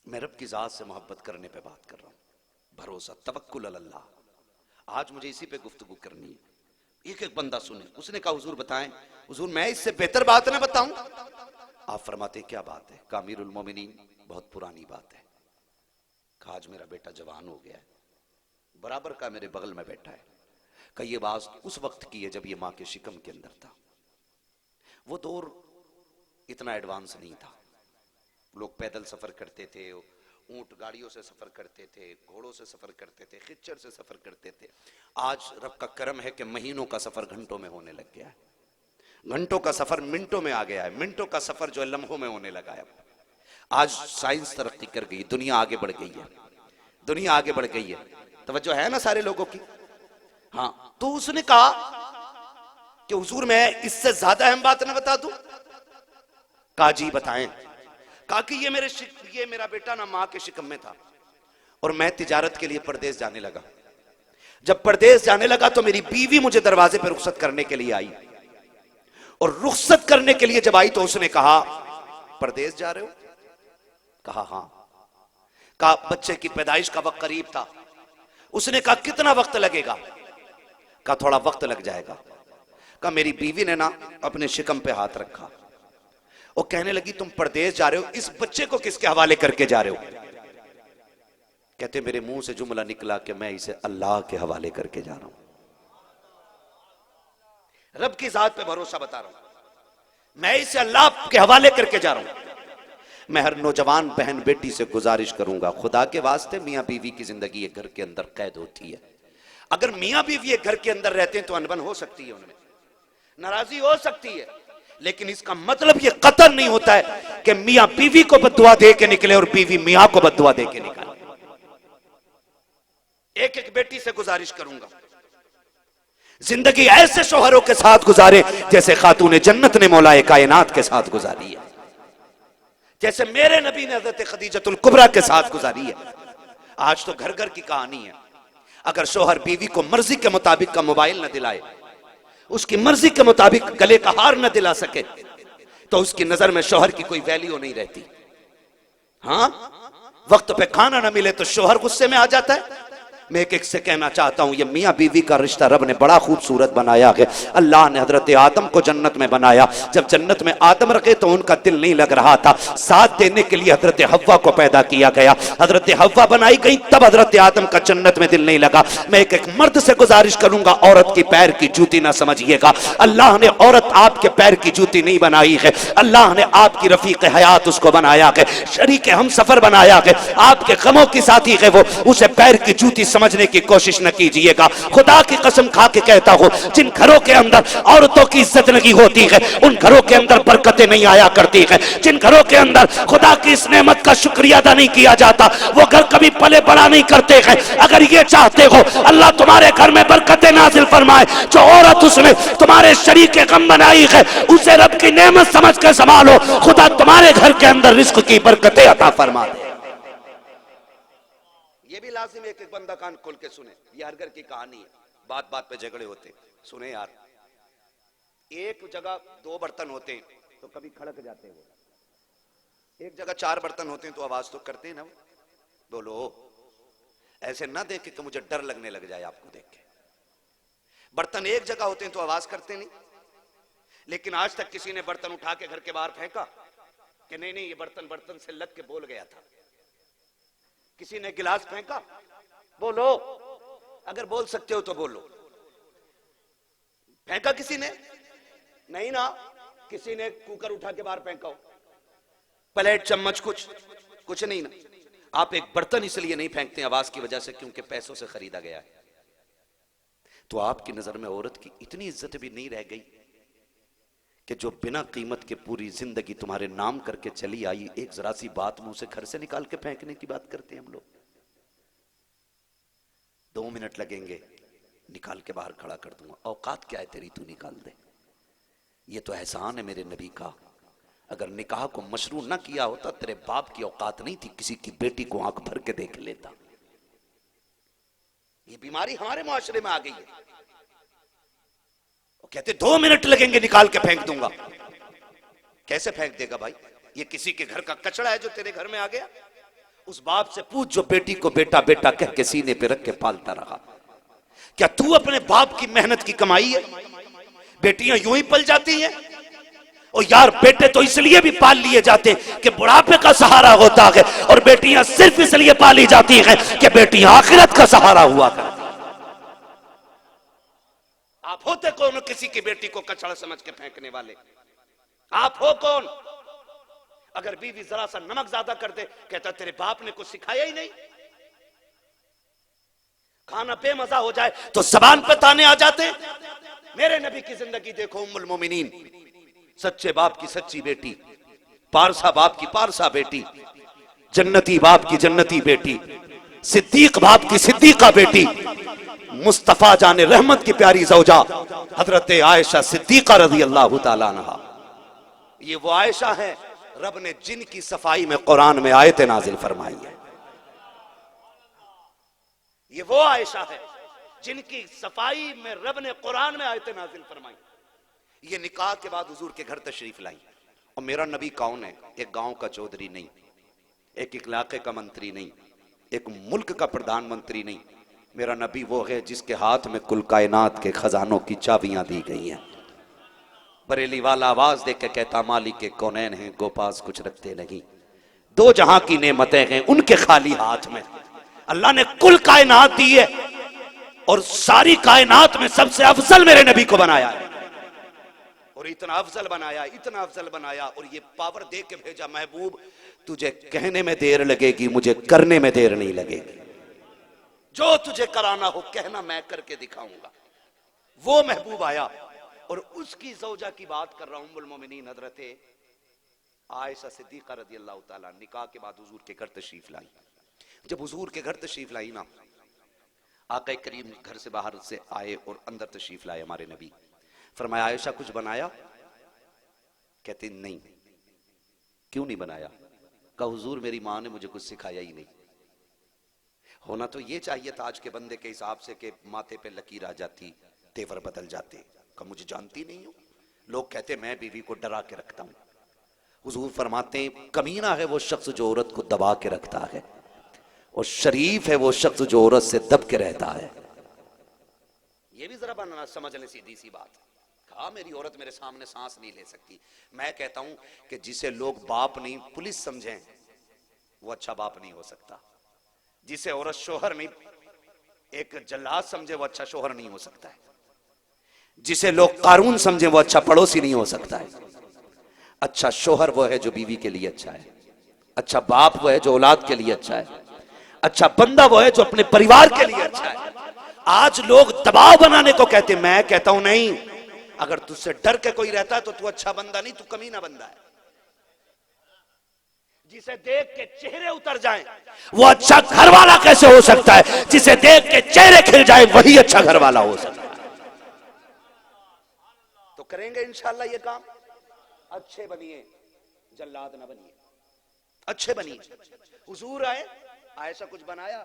मैं रब की जात से मोहब्बत करने पे बात कर रहा हूं, भरोसा तवक्कुल अल्लाह। आज मुझे इसी पे गुफ्तगू करनी है। एक एक बंदा सुने। उसने कहा हुजूर बताएं। हुजूर मैं इससे बेहतर बात ना बताऊं? आप फरमाते क्या बात है? कहा अमीरुल मोमिनीन बहुत पुरानी बात है। कहा आज मेरा बेटा जवान हो गया है, बराबर का मेरे बगल में बैठा है। कहा ये बात उस वक्त की है जब ये माँ के शिकम के अंदर था। वो दौर इतना एडवांस नहीं था, लोग पैदल सफर करते थे, ऊंट गाड़ियों से सफर करते थे, घोड़ों से सफर करते थे, खिच्चर से सफर करते थे। आज रब का करम है कि महीनों का सफर घंटों में होने लग गया है, घंटों का सफर मिनटों में आ गया है, मिनटों का सफर जो है लम्हों में होने लगा है। आज साइंस तरक्की कर गई, दुनिया आगे बढ़ गई है, दुनिया आगे बढ़ गई है। तवज्जो है ना सारे लोगों की? हाँ। तो उसने कहा कि हुजूर मैं इससे ज्यादा अहम बात ना बता दूं? कहा जी बताएं। कहा कि ये मेरा बेटा ना माँ के शिकम में था और मैं तिजारत के लिए परदेश जाने लगा। जब परदेश जाने लगा तो मेरी बीवी मुझे दरवाजे पर रुखसत करने के लिए आई, और रुखसत करने के लिए जब आई तो उसने कहा परदेश जा रहे हो? कहा हाँ। कहा बच्चे की पैदाइश का वक्त करीब था। उसने कहा कितना वक्त लगेगा? कहा थोड़ा वक्त लग जाएगा। कहा मेरी बीवी ने ना अपने शिकम पे हाथ रखा और कहने लगी तुम परदेश जा रहे हो, इस बच्चे को किसके हवाले करके जा रहे हो? कहते मेरे मुंह से जुमला निकला कि मैं इसे अल्लाह के हवाले करके जा रहा हूं। रब की जात पे भरोसा बता रहा हूं, मैं इसे अल्लाह के हवाले करके जा रहा हूं। मैं हर नौजवान बहन बेटी से गुजारिश करूंगा, खुदा के वास्ते मियां बीवी की जिंदगी एक घर के अंदर कैद होती है। अगर मियां बीवी एक घर के अंदर रहते हैं तो अनबन हो सकती है, उनमें नाराजगी हो सकती है, लेकिन इसका मतलब ये कतई नहीं होता है कि मियां बीवी को बद्दुआ दे के निकले और बीवी मियां को बद्दुआ दे के निकले। एक एक बेटी से गुजारिश करूंगा, जिंदगी ऐसे शोहरों के साथ गुजारे जैसे खातून जन्नत ने मौलाए कायनात के साथ गुजारी है, जैसे मेरे नबी ने हजरत खदीजतुल कुबरा के साथ गुजारी है। आज तो घर घर की कहानी है। अगर शोहर बीवी को मर्जी के मुताबिक का मोबाइल न दिलाए, उसकी मर्जी के मुताबिक गले का हार न दिला सके, तो उसकी नजर में शोहर की कोई वैल्यू नहीं रहती। हाँ, वक्त पे खाना न मिले तो शोहर गुस्से में आ जाता है। मैं एक से कहना चाहता हूं, ये मियां बीवी का रिश्ता रब ने बड़ा खूबसूरत बनाया है। अल्लाह ने हजरत आदम को जन्नत में बनाया। जब जन्नत में आदम रखे तो उनका दिल नहीं लग रहा था, साथ देने के लिए हजरत हव्वा को पैदा किया गया। हजरत हव्वा बनाई गई, तब हजरत आदम का जन्नत में दिल नहीं लगा। मैं एक मर्द से गुजारिश करूंगा, औरत की पैर की जूती ना समझिएगा। अल्लाह ने औरत आपके पैर की जूती नहीं बनाई है, अल्लाह ने आपकी रफीक हयात उसको बनाया है, शरीक हम सफर बनाया है, आपके गमों की साथी है वो। उसे पैर की जूती समझने की कोशिश न कीजिएगा। खुदा की कसम खा के कहता हूं, जिन घरों के अंदर औरतों की इज्जत नहीं होती है, उन घरों के अंदर बरकतें नहीं आया करती है। जिन घरों के अंदर खुदा की इस नेमत का शुक्रिया अदा नहीं किया जाता, वो घर कभी पले बड़ा नहीं करते हैं। अगर ये चाहते हो अल्लाह तुम्हारे घर में बरकतें नाजिल फरमाए, जो औरत उसने तुम्हारे शरीक गम बनाई है, उसे रब की नेमत समझ कर संभालो, खुदा तुम्हारे घर के अंदर रिस्क की बरकतें अता फरमा दे। ये भी लाजिम एक एक बंदा कान खोल के सुने। ये हर घर की कहानी है, बात बात पे झगड़े होते। सुने यार, एक जगह दो बर्तन होते हैं तो कभी खड़क जाते हैं, वो एक जगह चार बर्तन होते हैं तो आवाज तो करते हैं ना। बोलो, ऐसे ना देखे कि मुझे डर लगने लग जाए आपको देख के। बर्तन एक जगह होते हैं तो आवाज करते नहीं, लेकिन आज तक किसी ने बर्तन उठा के घर के बाहर फेंका कि नहीं नहीं ये बर्तन बर्तन से लग के बोल गया था। किसी ने गिलास फेंका, बोलो, अगर बोल सकते हो तो बोलो। फेंका किसी ने? नहीं ना। किसी ने कुकर उठा के बाहर फेंका हो, प्लेट चम्मच कुछ नहीं ना। आप एक बर्तन इसलिए नहीं फेंकते आवाज की वजह से, क्योंकि पैसों से खरीदा गया है। तो आपकी नजर में औरत की इतनी इज्जत भी नहीं रह गई कि जो बिना कीमत के पूरी जिंदगी तुम्हारे नाम करके चली आई, एक जरा सी बात मुंह से घर से निकाल के फेंकने की बात करते हैं हम लोग। 2 मिनट लगेंगे, निकाल के बाहर खड़ा कर दूंगा। औकात क्या है तेरी, तू निकाल दे। ये तो एहसान है मेरे नबी का। अगर निकाह को मशरू ना किया होता, तेरे बाप की औकात नहीं थी किसी की बेटी को आंख भर के देख लेता। ये बीमारी हमारे मुआशरे में आ गई है। कहते 2 मिनट लगेंगे, निकाल के फेंक दूंगा। कैसे फेंक देगा भाई? ये किसी के घर का कचरा है जो तेरे घर में आ गया? उस बाप से पूछ जो बेटी को बेटा बेटा कह के सीने पे रख के पालता रहा। क्या तू अपने बाप की मेहनत की कमाई है? बेटियां यूं ही पल जाती हैं। और यार, बेटे तो इसलिए भी पाल लिए जाते कि बुढ़ापे का सहारा होता है, और बेटियां सिर्फ इसलिए पाली जाती हैं कि बेटियां आखिरत का सहारा हुआ करती। आप होते कौन किसी की बेटी को कचरा समझ के फेंकने वाले? आप हो कौन? अगर बीवी जरा सा नमक ज्यादा कर दे, कहता तेरे बाप ने कुछ सिखाया ही नहीं। खाना बेमजा हो जाए तो जबान पे ताने आ जाते। मेरे नबी की जिंदगी देखो, उम्मुल मोमिनीन, सच्चे बाप की सच्ची बेटी, पारसा बाप की पारसा बेटी, जन्नती बाप की जन्नती बेटी, सिद्दीक बाप की सिद्दीका बेटी, मुस्तफा जाने रहमत की प्यारी जौजा हजरत आयशा सिद्दीका रज़ी अल्लाह तआला अन्हा। ये वो आयशा है रब ने जिनकी सफाई में कुरान में आयत नाजिल फरमाई है। ये वो आयशा है जिनकी सफाई में रब ने कुरान में आयत नाजिल फरमाई। ये निकाह के बाद हुजूर के घर तशरीफ लाई। और मेरा नबी कौन है? एक गांव का चौधरी नहीं, एक इलाके का मंत्री नहीं, एक मुल्क का प्रधानमंत्री नहीं। मेरा नबी वो है जिसके हाथ में कुल कायनात के खजानों की चाबियां दी गई हैं। बरेली वाला आवाज दे के कहता, मालिक के कौनैन हैं, गोपास कुछ रखते नहीं। 2 जहां की नेमतें हैं उनके खाली हाथ में। अल्लाह ने कुल कायनात दी है, और सारी कायनात में सबसे अफजल मेरे नबी को बनाया है। और इतना अफजल बनाया, इतना अफजल बनाया, और ये पावर दे के भेजा, महबूब तुझे कहने में देर लगेगी, मुझे करने में देर नहीं लगेगी। जो तुझे कराना हो कहना, मैं करके दिखाऊंगा। वो महबूब आया, और उसकी जौजा की बात कर रहा हूं, उम्मुल मोमिनीन हजरत आयशा सिद्दीका रज़ी अल्लाह ताला निकाह के बाद हुजूर के घर तशरीफ लाई। जब हुजूर के घर तशरीफ लाई ना, आका करीम घर से बाहर से आए और अंदर तशरीफ लाए हमारे नबी। फरमाया आयशा कुछ बनाया? कहते नहीं। क्यों नहीं बनाया? कहा हुजूर मेरी माँ ने मुझे कुछ सिखाया ही नहीं। होना तो ये चाहिए था आज के बंदे के हिसाब से कि माथे पे लकीर आ जाती, तेवर बदल जाते। कहा मुझे जानती नहीं हो। लोग कहते मैं बीवी को डरा के रखता हूं। हुजूर फरमाते हैं कमीना है वो शख्स जो औरत को दबा के रखता है, और शरीफ है वो शख्स जो औरत से दब के रहता है। ये भी जरा बनना समझ लें, सीधी सी बात। कहा मेरी औरत मेरे सामने सांस नहीं ले सकती। मैं कहता हूं कि जिसे लोग बाप नहीं पुलिस समझें वो अच्छा बाप नहीं हो सकता। जिसे औरत शोहर नहीं एक जल्लाद समझे वो अच्छा शोहर नहीं हो सकता है। जिसे लोग कानून समझे वो अच्छा पड़ोसी नहीं हो सकता है। अच्छा शोहर वो है जो बीवी के लिए अच्छा है। अच्छा बाप वो है जो औलाद के लिए अच्छा है। अच्छा बंदा वो है जो अपने परिवार के लिए अच्छा है। आज लोग दबाव बनाने को कहते, मैं कहता हूं नहीं, अगर तुझसे डर के कोई रहता है तो तू अच्छा बंदा नहीं, तू कमीना बंदा है। जिसे देख के चेहरे उतर जाएं वो अच्छा घर वाला कैसे हो सकता है? जिसे देख के चेहरे खिल जाए वही अच्छा घर वाला हो सकता है। तो करेंगे इंशाल्लाह ये काम। अच्छे बनिए, जल्लाद ना बनिए, अच्छे बनिए। हुजूर आए, आयशा कुछ बनाया?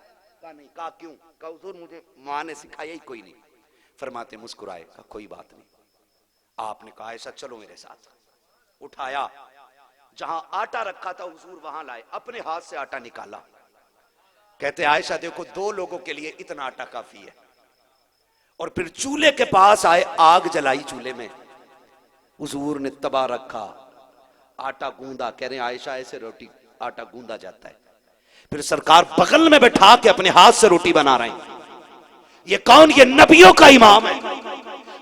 कहा नहीं। कहा क्यों? कहा हुजूर मुझे मां ने सिखाया ही कोई नहीं। फरमाते मुस्कुराए, कहा कोई बात नहीं। आपने कहा आयशा चलो मेरे साथ। उठाया, जहां आटा रखा था हुजूर वहां लाए, अपने हाथ से आटा निकाला। कहते आयशा देखो 2 लोगों के लिए इतना आटा काफी है। और फिर चूल्हे के पास आए, आग जलाई चूल्हे में। हुजूर ने तवा रखा, आटा गूंदा। कह रहे आयशा ऐसे रोटी आटा गूंदा जाता है। फिर सरकार बगल में बैठा के अपने हाथ से रोटी बना रहे हैं। ये कौन? ये नबियों का इमाम है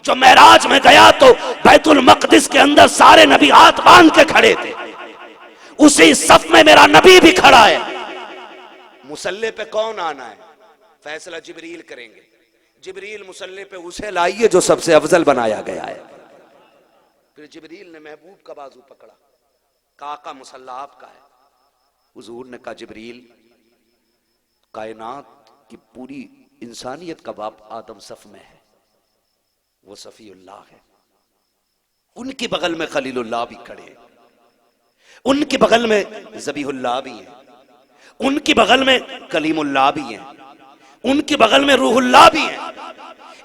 जो मेराज में गया तो बैतुल मकदिस के अंदर सारे नबी हाथ बांध के खड़े थे। उसी सफ में मेरा नबी भी खड़ा है। मुसल्ले पे कौन आना है फैसला जिब्रील करेंगे। जिब्रील मुसल्ले पे उसे लाइए जो सबसे अफजल बनाया गया है। फिर जिब्रील ने महबूब का बाजू पकड़ा, काका मुसल्ला आपका है। हुजूर ने कहा जिब्रील कायनात की पूरी इंसानियत का बाप आदम सफ में है, वो सफीउल्लाह है। उनके बगल में खलीलुल्लाह भी खड़े हैं, उनके बगल में ज़बीहुल्लाह भी है, उनके बगल में कलीमुल्लाह भी है, उनके बगल में रूहुल्लाह भी है।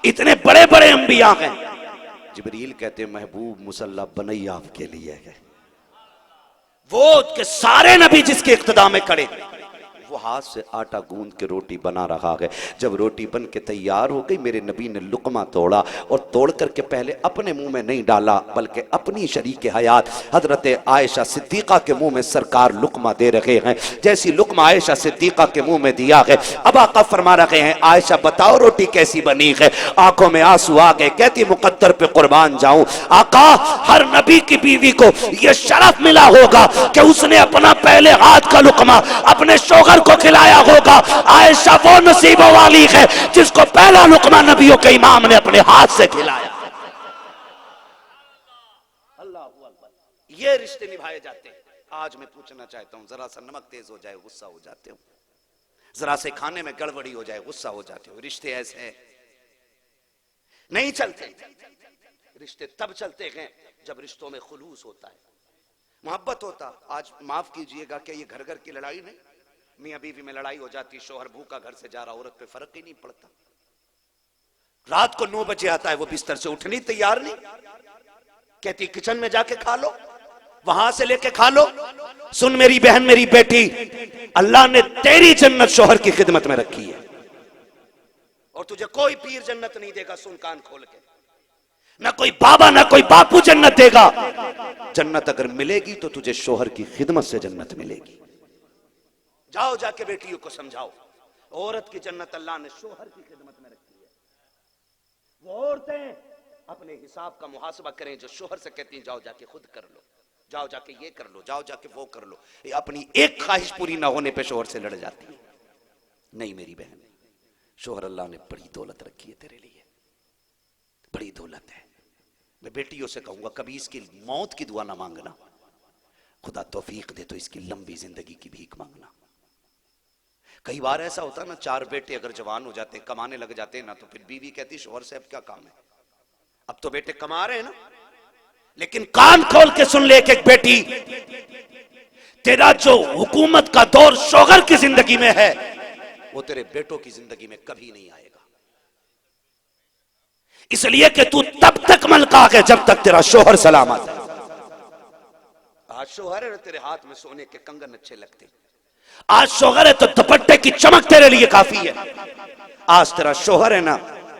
इतने बड़े बड़े अंबिया हैं। जिब्रील कहते महबूब मुसल्ला बनई आपके लिए है। वो के सारे नबी जिसके इक्तदा में खड़े, वो हाथ से आटा गूंद के रोटी बना रहा है। जब रोटी बन के तैयार हो गई, मेरे नबी ने लुकमा तोड़ा और तोड़ करके पहले अपने मुंह में नहीं डाला बल्कि अपनी शरीक हयात हजरत आयशा सिद्दीका के मुंह में सरकार लुकमा दे रहे हैं। जैसी लुकमा आयशा सिद्दीका के मुंह में दिया है, अब आका फरमा रहे हैं आयशा बताओ रोटी कैसी बनी है। आंखों में आंसू आ गए, कहती मुकद्दर पे कुर्बान जाऊं आका, हर नबी की बीवी को यह शरफ मिला होगा कि उसने अपना पहले हाथ का लुकमा अपने शोहर को खिलाया होगा। आयशा वो नसीबों वाली है जिसको पहला लुकमा नबियों के इमाम ने अपने हाथ से खिलाया। अल्लाह अकबर। ये रिश्ते निभाए जाते हैं। आज मैं पूछना चाहता हूं, जरा सा नमक तेज हो जाए गुस्सा हो जाते हो, जरा से खाने में गड़बड़ी हो जाए गुस्सा हो जाते हो। रिश्ते ऐसे नहीं चलते। रिश्ते तब चलते हैं जब रिश्तों में खुलूस होता है, मोहब्बत होता। आज माफ कीजिएगा कि ये घर घर की लड़ाई नहीं, मियां बीवी में लड़ाई हो जाती, शोहर भूखा घर से जा रहा, औरत पे फर्क ही नहीं पड़ता। रात को 9 बजे आता है, वो बिस्तर से उठने तैयार नहीं, कहती किचन में जाके खा लो, वहां से लेके खा लो। सुन मेरी बहन मेरी बेटी, अल्लाह ने तेरी जन्नत शोहर की खिदमत में रखी है और तुझे कोई पीर जन्नत नहीं देगा। सुन कान खोल के, ना कोई बाबा ना कोई बापू जन्नत देगा। जन्नत अगर मिलेगी तो तुझे शोहर की खिदमत से जन्नत मिलेगी। जाओ जाके बेटियों को समझाओ, औरत की जन्नत अल्लाह ने शोहर की खिदमत में रखी है। वो औरतें अपने हिसाब का मुहासबा करें जो शोहर से कहती हैं जाओ जाके खुद कर लो, जाओ जाके ये कर लो, जाओ जाके वो कर लो। ये अपनी एक ख्वाहिश पूरी ना होने पे शोहर से लड़ जाती है। नहीं मेरी बहन, शोहर अल्लाह ने बड़ी दौलत रखी है तेरे लिए, बड़ी दौलत है। मैं बेटियों से कहूंगा कभी इसकी मौत की दुआ ना मांगना, खुदा तौफीक दे तो इसकी लंबी जिंदगी की भीख मांगना। कई बार ऐसा होता है ना, 4 बेटे अगर जवान हो जाते हैं, कमाने लग जाते हैं ना, तो फिर बीवी कहती शोहर से अब क्या काम है, अब तो बेटे कमा रहे हैं ना। लेकिन कान खोल के सुन ले, एक बेटी, तेरा जो हुकूमत का दौर शोहर की जिंदगी में है, वो तेरे बेटों की जिंदगी में कभी नहीं आएगा। इसलिए कि तू तब तक मलका है जब तक तेरा शोहर सलामत है। आज शोहर है, तेरे हाथ में सोने के कंगन अच्छे लगते, आज शोहर है तो दुपट्टे की चमक तेरे लिए काफी है। आज तेरा शोहर है ना,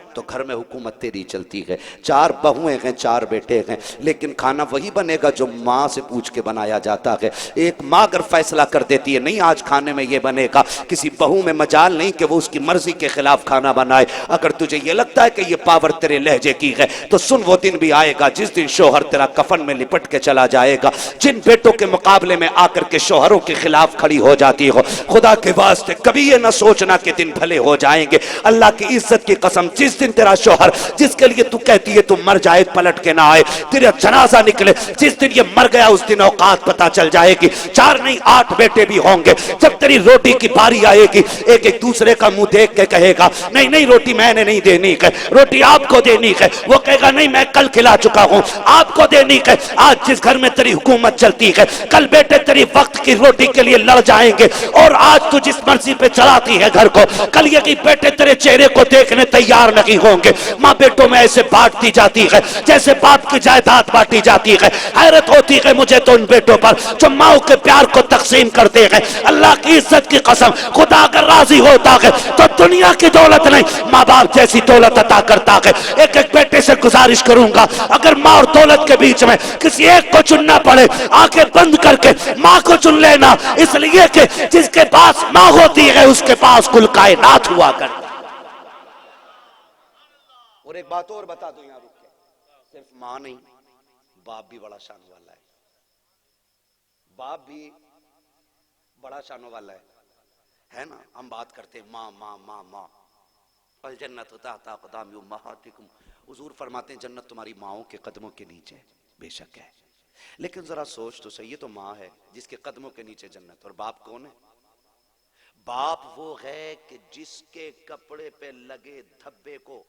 तो घर में हुकूमत तेरी चलती है। 4 बहुएं हैं, 4 बेटे हैं, लेकिन खाना वही बनेगा जो माँ से पूछ के बनाया जाता है। एक माँ अगर फैसला कर देती है नहीं आज खाने में ये बनेगा, किसी बहू में मजाल नहीं कि वो उसकी मर्जी के खिलाफ खाना बनाए। अगर तुझे ये लगता है कि ये पावर तेरे लहजे की है, तो सुन, वो दिन भी आएगा जिस दिन शोहर तेरा कफन में लिपट के चला जाएगा। जिन बेटों के मुकाबले में आकर के शोहरों के खिलाफ खड़ी हो जाती हो, खुदा के वास्ते कभी ये ना सोचना कि दिन भले हो जाएंगे। अल्लाह की इज्जत की कसम, जिस दिन तेरा शोहर जिसके लिए तू कहती है तू मर जाए, पलट के ना आए, तेरा जनाजा निकले, जिस दिन ये मर गया उस दिन औकात पता चल जाएगी। 4 नहीं 8 बेटे भी होंगे। जब तेरी रोटी की बारी आएगी, एक एक दूसरे का मुंह देख के कहेगा नहीं नहीं रोटी मैंने नहीं देनी है, रोटी आपको देनी है। वो कहेगा नहीं मैं कल खिला चुका हूं, आपको देनी है। आज जिस घर में तेरी हुकूमत चलती है, कल बेटे तेरी वक्त की रोटी के लिए लड़ जाएंगे। और आज तू जिस मर्जी पे चलाती है घर को, कल ये बेटे तेरे चेहरे को देखने तैयार नहीं होंगे। माँ बेटों में ऐसे बांटती जाती है जैसे बाप की जायदाद बांटी जाती है। हैरत होती है मुझे तो उन बेटों पर जो माओ के प्यार को तकसीम करते हैं। अल्लाह की इज्जत की कसम, खुदा अगर राजी होता है तो दुनिया की दौलत नहीं, माँ बाप जैसी दौलत अता करता है। एक एक बेटे से गुजारिश करूंगा, अगर माँ और दौलत के बीच में किसी एक को चुनना पड़े, आंखें बंद करके माँ को चुन लेना, इसलिए कि जिसके पास माँ होती है उसके पास कुल कायनात हुआ करता। और एक बात और बता दो यहां रुक के, सिर्फ मां नहीं, बाप भी बड़ा शान वाला है। बाप भी बड़ा शानों वाला है ना। हम बात करते हैं माँ माँ माँ माँ, अल जन्नत तहता क़दामी उम्महातिकुम, हुजूर फरमाते हैं जन्नत तुम्हारी माओं के कदमों के नीचे। बेशक है, लेकिन जरा सोच तो सही, ये तो माँ है जिसके कदमों के नीचे जन्नत, और बाप कौन है? बाप वो है कि जिसके कपड़े पे लगे धब्बे को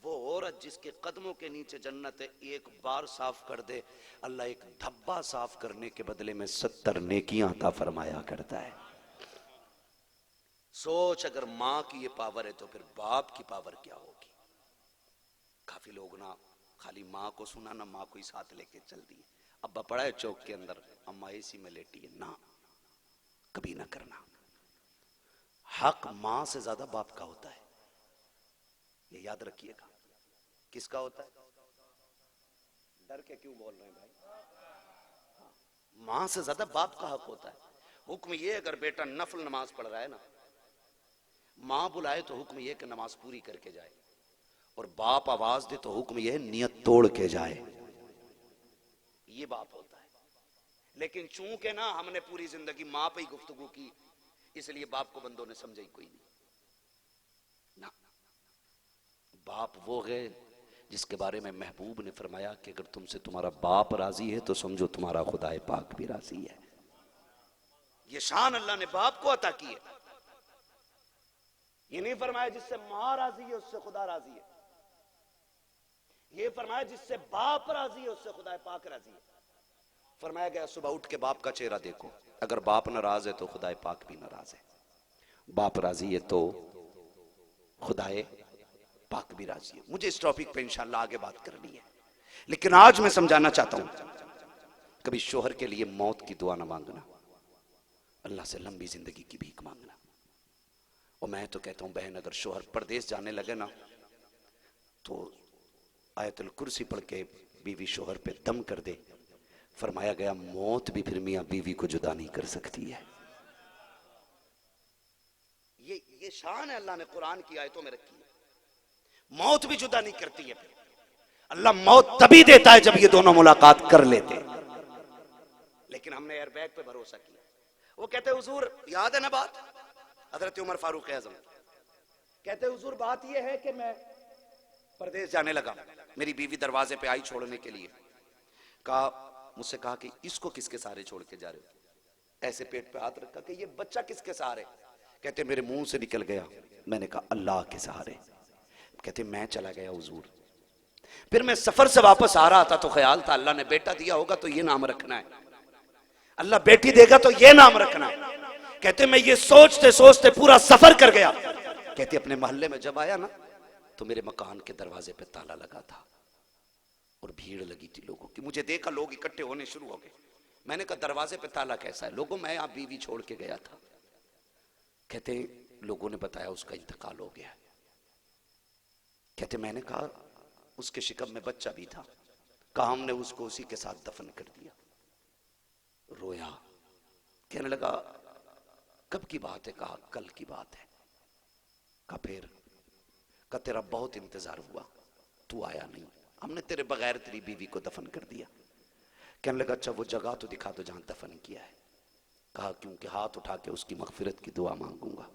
वो औरत जिसके कदमों के नीचे जन्नत है एक बार साफ कर दे, अल्लाह एक धब्बा साफ करने के बदले में 70 नेकियां अता फरमाया करता है। सोच, अगर माँ की ये पावर है तो फिर बाप की पावर क्या होगी। काफी लोग ना खाली माँ को सुना ना माँ को ही साथ लेके चल दिए। अब्बा पड़ा है चौक के अंदर, अम्मा एसी में लेटी है, ना कभी ना करना। हक माँ से ज्यादा बाप का होता है, ये याद रखिएगा। किसका होता है? डर के क्यों बोल रहे हैं भाई? हाँ, मां से ज्यादा बाप का हक होता है। हुक्म ये, अगर बेटा नफल नमाज पढ़ रहा है ना, मां बुलाए तो हुक्म ये कि नमाज पूरी करके जाए, और बाप आवाज दे तो हुक्म ये नियत तोड़ के जाए। ये बाप होता है। लेकिन चूंकि ना हमने पूरी जिंदगी मां पे ही गुफ्तगू की, इसलिए बाप को बंदों ने समझा ही कोई नहीं ना। बाप वो है जिसके बारे में महबूब ने फरमाया कि अगर तुमसे तुम्हारा बाप राजी है तो समझो तुम्हारा खुदाए पाक भी राजी है। ये शान अल्लाह ने बाप को अता की है। ये नहीं फरमाया जिससे मां राजी है उससे खुदा राजी है, ये फरमाया जिससे बाप राजी है उससे खुदाए पाक राजी है। फरमाया गया सुबह उठ के बाप का चेहरा देखो, अगर बाप नाराज है तो खुदाए पाक भी नाराज है, बाप राजी है तो खुदाए पाक भी राजी है। मुझे इस टॉपिक पे इंशाल्लाह आगे बात करनी है, लेकिन आज मैं समझाना चाहता हूं, कभी शोहर के लिए मौत की दुआ ना मांगना, अल्लाह से लंबी जिंदगी की भीख मांगना। और मैं तो कहता हूं बहन, अगर शोहर परदेश जाने लगे ना तो आयतुल कुर्सी पढ़ के बीवी शोहर पे दम कर दे। फरमाया गया मौत भी फिर मियां बीवी को जुदा नहीं कर सकती है। ये शान है अल्लाह ने कुरान की आयतों में रखी है। मौत भी जुदा नहीं करती है। अल्लाह मौत तभी देता है जब ये दोनों मुलाकात कर लेते हैं। लेकिन हमने एयरबैग पे भरोसा किया। वो कहते हुजूर, याद है ना बात, हजरत उमर फारूक आजम कहते हुजूर बात ये है कि मैं परदेश जाने लगा, मेरी बीवी दरवाजे पे आई छोड़ने के लिए, मुझसे कहा कि इसको किसके सहारे छोड़ के जा रहे हो? ऐसे पेट पे हाथ रखा कि ये बच्चा किसके सहारे? कहते मेरे मुंह से निकल गया, मैंने कहा अल्लाह के सहारे। कहते मैं चला गया हुजूर। फिर मैं सफर से वापस आ रहा था तो ख्याल था अल्लाह ने बेटा दिया होगा तो ये नाम रखना है, अल्लाह बेटी देगा तो ये नाम रखना है। कहते मैं ये सोचते सोचते पूरा सफर कर गया। कहते अपने मोहल्ले में जब आया ना तो मेरे मकान के दरवाजे पे ताला लगा था और भीड़ लगी थी लोगों की। मुझे देखा लोग इकट्ठे होने शुरू हो गए। मैंने कहा दरवाजे पे ताला कैसा है? लोगों मैं आप बीवी छोड़ के गया था। कहते लोगों ने बताया उसका इंतकाल हो गया। कहते मैंने कहा उसके शिकम में बच्चा भी था, कहा हमने उसको उसी के साथ दफन कर दिया। रोया, कहने लगा कब की बात है? कहा कल की बात है। कहा फिर? कहा तेरा बहुत इंतजार हुआ, तू आया नहीं, हमने तेरे बगैर तेरी बीवी को दफन कर दिया। कहने लगा अच्छा वो जगह तो दिखा दो जहां दफन किया है। कहा क्योंकि हाथ उठा के उसकी मगफिरत की दुआ मांगूंगा।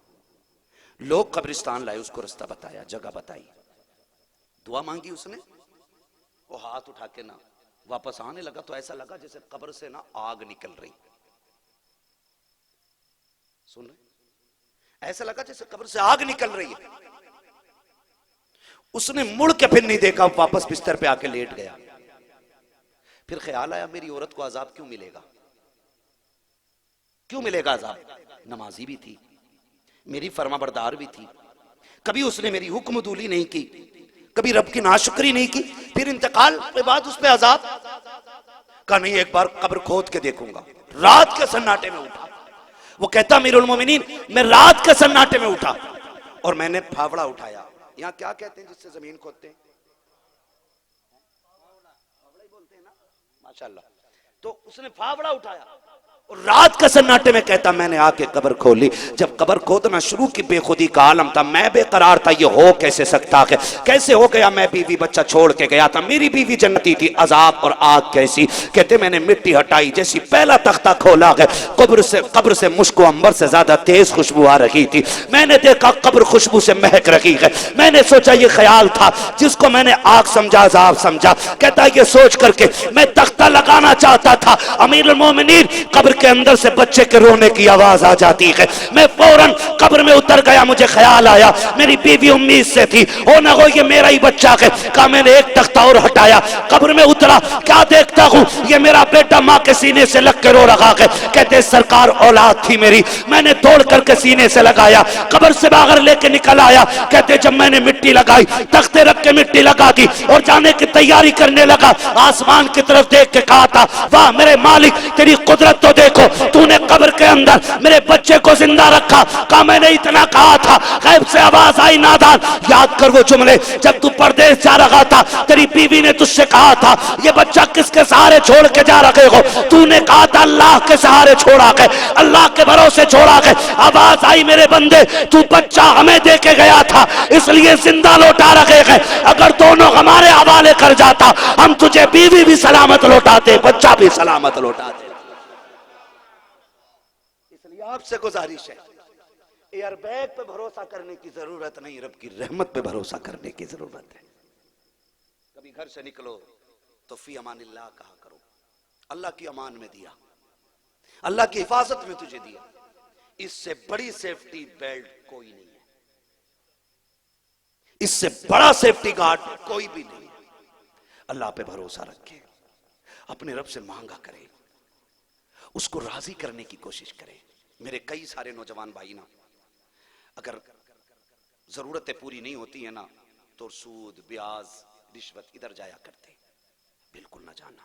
लोग कब्रिस्तान लाए, उसको रास्ता बताया, जगह बताई, दुआ मांगी उसने। वो हाथ उठा के ना वापस आने लगा तो ऐसा लगा जैसे कब्र से ना आग निकल रही। सुन रहे? ऐसा लगा जैसे कब्र से आग निकल रही है। उसने मुड़ के फिर नहीं देखा, वापस बिस्तर पे आके लेट गया। फिर ख्याल आया मेरी औरत को अजाब क्यों मिलेगा? क्यों मिलेगा अजाब? नमाजी भी थी, मेरी फरमाबरदार भी थी, कभी उसने मेरी हुक्मदूली नहीं की, कभी रब की नाशुक्री नहीं की, फिर इंतकाल के बाद उस पर अजाब? का नहीं, एक बार कब्र खोद के देखूंगा। रात के सन्नाटे में उठा। वो कहता अमीरुल मोमिनीन मैं रात के सन्नाटे में उठा और मैंने फावड़ा उठाया। यहाँ क्या कहते हैं जिससे जमीन खोदते हैं? फावड़ा ही बोलते हैं ना, माशाल्लाह। तो उसने फावड़ा उठाया और रात के सन्नाटे में कहता मैंने आके कब्र खोली। जब कब्र खोदना शुरू की बेखुदी का आलम था, मैं बेकरार था, ये हो कैसे सकता है? कैसे हो गया? मैं बीवी बच्चा छोड़ के गया था, मेरी बीवी जन्नती थी, अजाब और आग कैसी? कहते मैंने मिट्टी हटाई, जैसी पहला तख्ता खोला गया कब्र से मुश्को अंबर से ज्यादा तेज खुशबू आ रही थी। मैंने देखा कब्र खुशबू से महक रही है। मैंने सोचा ये ख्याल था जिसको मैंने आग समझा अजाब समझा। कहता ये सोच करके मैं तख्ता लगाना चाहता था, अमीरुल मोमिनीन कब्र के अंदर से बच्चे के रोने की आवाज आ जाती है। मैं फौरन कब्र में उतर गया। मुझे ख्याल आया मेरी बीवी उम्मीद से थी, हो ना हो ये मेरा ही बच्चा है। कहा मैंने एक तख्ता और हटाया, कब्र में उतरा, क्या देखता हूं ये मेरा बेटा मां के सीने से लग के रो रहा है। कहते सरकार औलाद थी मेरी, मैंने तोड़ करके सीने से लगाया, कब्र से बाहर लेके निकल आया। कहते जब मैंने मिट्टी लगाई, तख्ते रख के मिट्टी लगा दी और जाने की तैयारी करने लगा, आसमान की तरफ देख के कहा था वाह मेरे मालिक तेरी कुदरत तो देखो, तूने कब्र के अंदर मेरे बच्चे को जिंदा रखा। कहा मैंने इतना कहा था, गैब से आवाज आई नादान, याद कर वो जुमले जब तू परदेश जा रहा था, तेरी बीवी ने तुझसे कहा था ये बच्चा किसके सहारे छोड़ के जा रहे हो? तूने कहा था अल्लाह के सहारे छोड़ा है, अल्लाह के भरोसे छोड़ा है। आवाज आई मेरे बंदे तू बच्चा हमें दे के गया था इसलिए जिंदा लौटा रखे हैं, अगर दोनों हमारे हवाले कर जाता हम तुझे बीवी भी सलामत लौटाते, बच्चा भी सलामत लौटाते। आपसे गुजारिश है एयरबैग पे भरोसा करने की जरूरत नहीं, रब की रहमत पे भरोसा करने की जरूरत है। कभी घर से निकलो तो फी अमानिल्लाह कहा करो, अल्लाह की अमान में दिया, अल्लाह की हिफाजत में तुझे दिया, इससे बड़ी सेफ्टी बेल्ट कोई नहीं है, इससे बड़ा सेफ्टी गार्ड कोई भी नहीं है। अल्लाह पे भरोसा रखे, अपने रब से मांगा करे, उसको राजी करने की कोशिश करे। मेरे कई सारे नौजवान भाई ना अगर जरूरतें पूरी नहीं होती है ना तो सूद ब्याज रिश्वत इधर जाया करते। बिल्कुल ना जाना,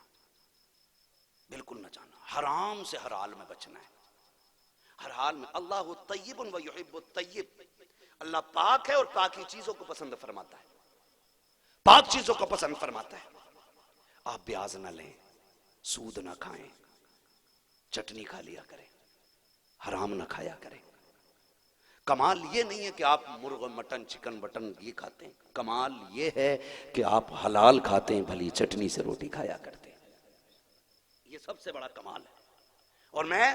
बिल्कुल ना जाना। हराम से हर हाल में बचना है, हर हाल में। अल्लाह तय्यिबुन व युहिब्बुत तय्यिब, अल्लाह पाक है और पाक ही चीजों को पसंद फरमाता है, पाक चीजों को पसंद फरमाता है। आप ब्याज ना लें, सूद ना खाएं, चटनी खा लिया करें, हराम ना खाया करें। कमाल ये नहीं है कि आप मुर्ग मटन चिकन बटन ये खाते हैं, कमाल ये है कि आप हलाल खाते हैं, भली चटनी से रोटी खाया करते हैं, ये सबसे बड़ा कमाल है। और मैं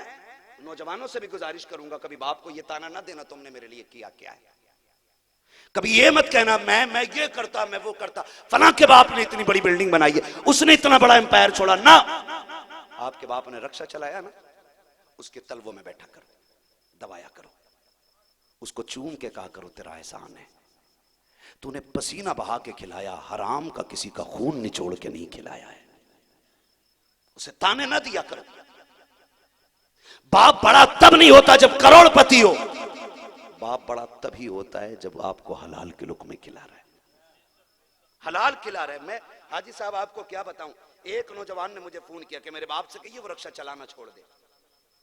नौजवानों से भी गुजारिश करूंगा कभी बाप को ये ताना ना देना तुमने मेरे लिए किया क्या है, कभी ये मत कहना मैं ये करता मैं वो करता, फला के बाप ने इतनी बड़ी बिल्डिंग बनाई है, उसने इतना बड़ा एम्पायर छोड़ा ना। आपके बाप ने रक्षा चलाया ना, उसके तलवों में बैठा करो, दबाया करो, उसको चूम के कहा करो तेरा एहसान है, तूने पसीना बहा के खिलाया, हराम का किसी का खून निचोड़ के नहीं खिलाया है। उसे ताने ना दिया करो। बाप बड़ा तब नहीं होता जब करोड़पति हो, बाप बड़ा तभी होता है जब आपको हलाल के लुक़्मे खिला रहा है, हलाल खिला रहा है। मैं हाजी साहब आपको क्या बताऊं, एक नौजवान ने मुझे फोन किया कि मेरे बाप से कहिए वो रक्षा चलाना छोड़ दे।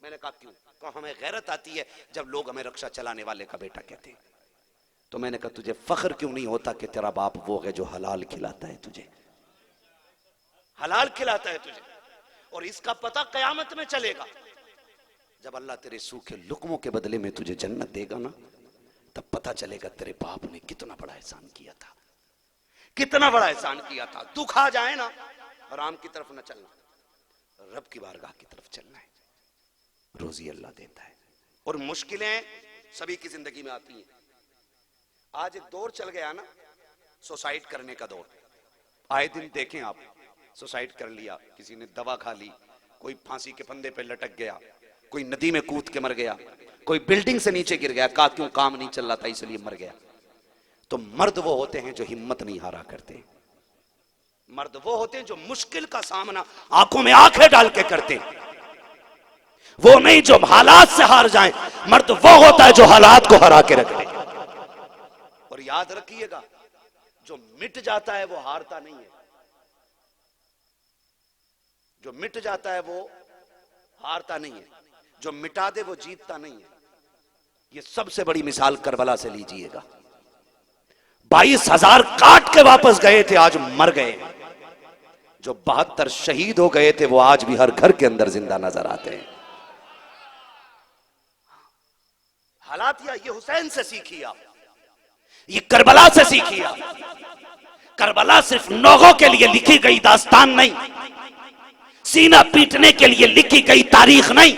मैंने कहा क्यों? कहा हमें गैरत आती है जब लोग हमें रक्षा चलाने वाले का बेटा कहते हैं। तो मैंने कहा तुझे फख्र क्यों नहीं होता कि तेरा बाप वो है जो हलाल खिलाता है तुझे, हलाल खिलाता है तुझे। और इसका पता कयामत में चलेगा, जब अल्लाह तेरे सूखे लुक़्मों के बदले में तुझे जन्नत देगा ना, तब पता चलेगा तेरे बाप ने कितना बड़ा एहसान किया था, कितना बड़ा एहसान किया था। दुख आ जाए ना, हराम की तरफ न चलना, रब की बारगाह की तरफ चलना है। रोजी अल्लाह देता है और मुश्किलें सभी की जिंदगी में आती हैं। आज एक दौर चल गया ना सुसाइड करने का दौर। आए दिन देखें आप, सुसाइड कर लिया, किसी ने दवा खा ली, कोई फांसी के फंदे पे लटक गया, कोई नदी में कूद के मर गया, कोई बिल्डिंग से नीचे गिर गया, कहा क्यों काम नहीं चल रहा था इसलिए मर गया। तो मर्द वो होते हैं जो हिम्मत नहीं हारा करते, मर्द वो होते हैं जो मुश्किल का सामना आंखों में आंखें डाल के करते हैं, वो नहीं जो हालात से हार जाएं। मर्द वो होता है जो हालात को हरा के रखे। और याद रखिएगा, जो मिट जाता है वो हारता नहीं है, जो मिट जाता है वो हारता नहीं है, जो मिटा दे वो जीतता नहीं है। ये सबसे बड़ी मिसाल करबला से लीजिएगा। 22,000 काट के वापस गए थे, आज मर गए। जो 72 शहीद हो गए थे वो आज भी हर घर के अंदर जिंदा नजर आते हैं। हालात या ये हुसैन से सीखिए आप, ये करबला से सीखिए आप। करबला सिर्फ लोगों के लिए लिखी गई दास्तान नहीं, सीना पीटने के लिए लिखी गई तारीख नहीं।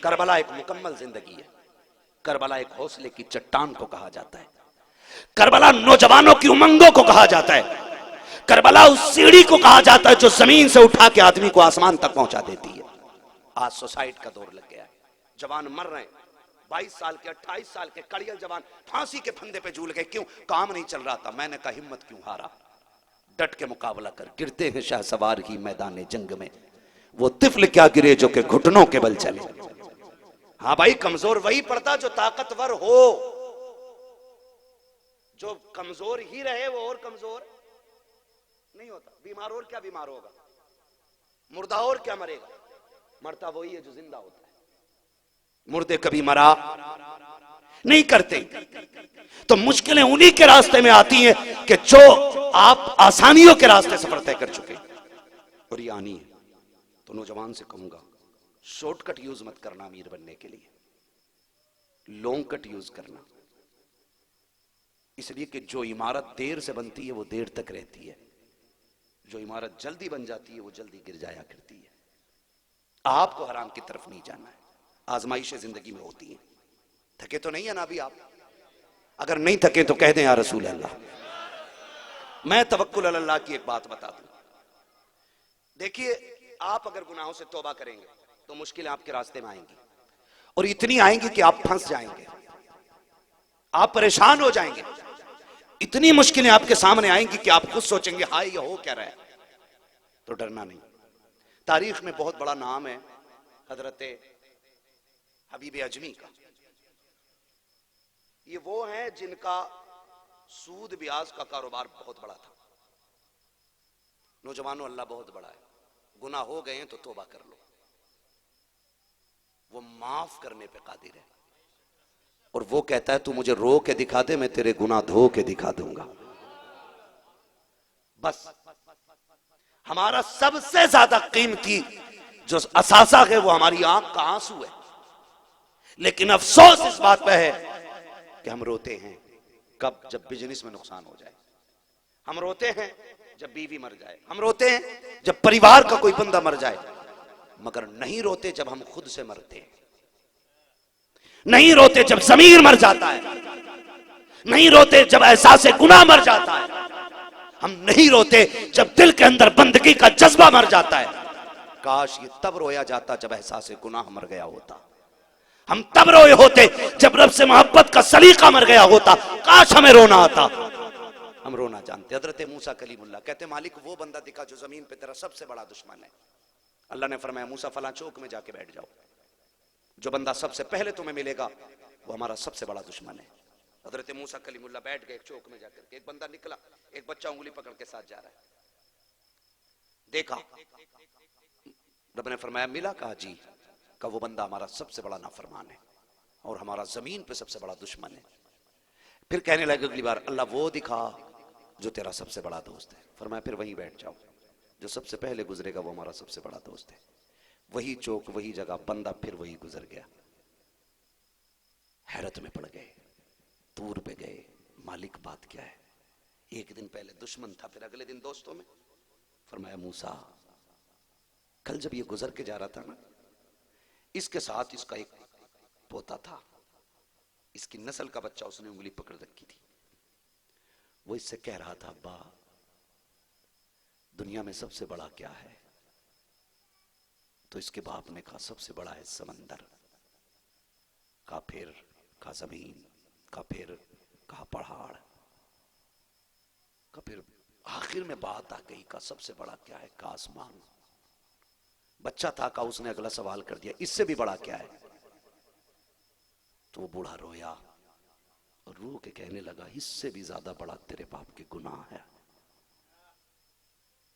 करबला एक मुकम्मल जिंदगी है। करबला एक हौसले की चट्टान को कहा जाता है। करबला नौजवानों की उमंगों को कहा जाता है। करबला उस सीढ़ी को कहा जाता है जो जमीन से उठा के आदमी को आसमान तक पहुंचा देती है। आज सुसाइड का दौर लग गया है, जवान मर रहे हैं। 22 साल के 28 साल के कड़ियल जवान फांसी के फंदे पे झूल गए। क्यों? काम नहीं चल रहा था। मैंने कहा हिम्मत क्यों हारा, डट के मुकाबला कर। गिरते हैं शाहसवार ही मैदान जंग में, वो तिफल क्या गिरे जो के घुटनों के बल चले। हाँ भाई, कमजोर वही पड़ता जो ताकतवर हो। जो कमजोर ही रहे वो और कमजोर नहीं होता। बीमार और क्या बीमार होगा, मुर्दा और क्या मरेगा। मरता वही है जो जिंदा होता है। मुर्दे कभी मरा नहीं करते। तो मुश्किलें उन्हीं के रास्ते में आती हैं कि जो आप आसानियों के रास्ते सफर तय कर चुके, और ये आनी है। तो नौजवान से कहूंगा, शॉर्टकट यूज मत करना अमीर बनने के लिए, लॉन्ग कट यूज करना। इसलिए कि जो इमारत देर से बनती है वो देर तक रहती है, जो इमारत जल्दी बन जाती है वो जल्दी गिर जाया करती है। आपको हराम की तरफ नहीं जाना है। आजमाइशें जिंदगी में होती हैं। थके तो नहीं है ना अभी आप? अगर नहीं थके तो कह दें या रसूल अल्लाह। मैं तवक्कुल अल्लाह की एक बात बता दूं। देखिए, आप अगर गुनाहों से तौबा करेंगे तो मुश्किलें आपके रास्ते में आएंगी, और इतनी आएंगी कि आप फंस जाएंगे, आप परेशान हो जाएंगे। इतनी मुश्किलें आपके सामने आएंगी कि आप खुद सोचेंगे हाय ये हो क्या रहा है। तो डरना नहीं। तारीख में बहुत बड़ा नाम है हजरत हबीब अजमी का। ये वो हैं जिनका सूद ब्याज का कारोबार बहुत बड़ा था। नौजवानों, अल्लाह बहुत बड़ा है। गुनाह हो गए हैं तो तौबा कर लो, वो माफ करने पे कादिर है। और वो कहता है तू मुझे रो के दिखा दे, मैं तेरे गुनाह धो के दिखा दूंगा। बस हमारा सबसे ज्यादा कीमती जो असासा है वो हमारी आंख का आंसू है। लेकिन अफसोस इस बात पे है कि हम रोते हैं कब? जब बिजनेस में नुकसान हो जाए। हम रोते हैं जब बीवी मर जाए। हम रोते हैं जब परिवार का कोई बंदा मर जाए। मगर नहीं रोते जब हम खुद से मरते हैं। नहीं रोते जब ज़मीर मर जाता है। नहीं रोते जब एहसास गुनाह मर जाता है। हम नहीं रोते जब दिल के अंदर बंदगी का जज्बा मर जाता है। काश ये तब रोया जाता जब एहसास गुनाह मर गया होता। हम तब रोए होते जब रब से मोहब्बत का सलीका मर गया होता, काश हमें रोना आता। हम रोना जानते। हजरत मूसा कलीमुल्लाह कहते मालिक वो बंदा दिखा जो जमीन पे तेरा सबसे बड़ा दुश्मन है। अल्लाह ने फरमाया मूसा फलां चौक में जाके बैठ जाओ, जो बंदा सबसे पहले तुम्हें मिलेगा वो हमारा सबसे बड़ा दुश्मन है। हजरत मूसा कलीमुल्लाह बैठ गए एक चौक में जाकर के। एक बंदा निकला, एक बच्चा उंगली पकड़ के साथ जा रहा है। देखा, रब ने फरमाया मिला? कहा जी। का वो बंदा हमारा सबसे बड़ा नाफरमान है और हमारा जमीन पे सबसे बड़ा दुश्मन है। फिर कहने लगे अगली बार अल्लाह वो दिखा जो तेरा सबसे बड़ा दोस्त है। फरमाया फिर वहीं बैठ जाओ, जो सबसे पहले गुजरेगा वो हमारा सबसे बड़ा दोस्त है। वही चौक, वही जगह, बंदा फिर वही गुजर गया। हैरत में पड़ गए, दूर पे गए, मालिक बात क्या है? एक दिन पहले दुश्मन था, फिर अगले दिन दोस्तों में। फरमाया मूसा कल जब ये गुजर के जा रहा था ना, इसके साथ इसका एक पोता था, इसकी नस्ल का बच्चा, उसने उंगली पकड़ रखी थी। वो इससे कह रहा था अब्बा दुनिया में सबसे बड़ा क्या है? तो इसके बाप ने कहा सबसे बड़ा है समंदर। कहा फिर? कहा जमीन। कहा फिर? कहा पहाड़। कहा फिर? आखिर में बात आ गई, का सबसे बड़ा क्या है? का आसमान। बच्चा था, का उसने अगला सवाल कर दिया इससे भी बड़ा क्या है? तो वो बूढ़ा रोया और रो के कहने लगा इससे भी ज्यादा बड़ा तेरे बाप के गुनाह है,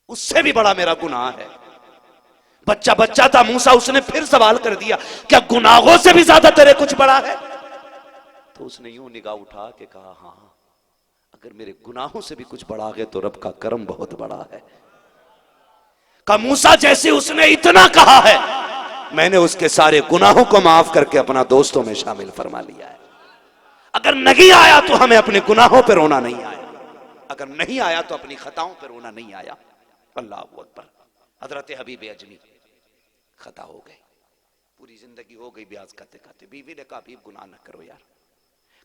उससे भी बड़ा मेरा गुनाह है। बच्चा बच्चा था मूसा, उसने फिर सवाल कर दिया क्या गुनाहों से भी ज्यादा तेरे कुछ बड़ा है? तो उसने यूं निगाह उठा के कहा हाँ, अगर मेरे गुनाहों से भी कुछ बड़ा है तो रब का करम बहुत बड़ा है। का मूसा जैसे उसने इतना कहा है, मैंने उसके सारे गुनाहों को माफ करके अपना दोस्तों में शामिल फरमा लिया है। अगर नहीं आया तो हमें अपने गुनाहों पर रोना नहीं आया, अगर नहीं आया तो अपनी खताओं पर रोना नहीं आया। अल्लाह अकबर। हजरत हबीब अजमी खता हो गई, पूरी जिंदगी हो गई ब्याज खाते खाते। बीवी ने कहा हबीब गुनाह न करो यार,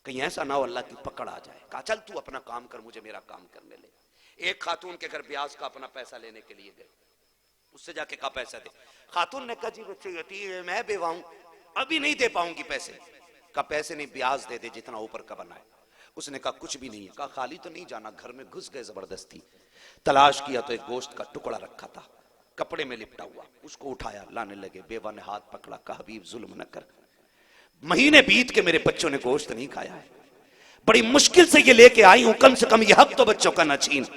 कहीं ऐसा ना हो अल्लाह की पकड़ आ जाए। कहा चल तू अपना काम कर, मुझे मेरा काम करने ले। एक खातून के घर ब्याज का अपना पैसा लेने के लिए गए, उससे जाके कहा पैसा दे। खातून ने कहा जी बच्चे मैं बेवा हूं, अभी नहीं दे पाऊंगी पैसे। कहा पैसे नहीं, ब्याज दे दे जितना ऊपर का बना है। उसने कहा कुछ भी नहीं है। कहा खाली तो नहीं जाना। घर में घुस गए जबरदस्ती, तलाश किया तो एक गोश्त का टुकड़ा रखा था कपड़े में लिपटा हुआ, उसको उठाया लाने लगे। बेवा ने हाथ पकड़ा, कहा हबीब जुल्म न कर, महीने बीत के मेरे बच्चों ने गोश्त नहीं खाया है, बड़ी मुश्किल से ये लेके आई हूं, कम से कम ये हक तो बच्चों का न छीन।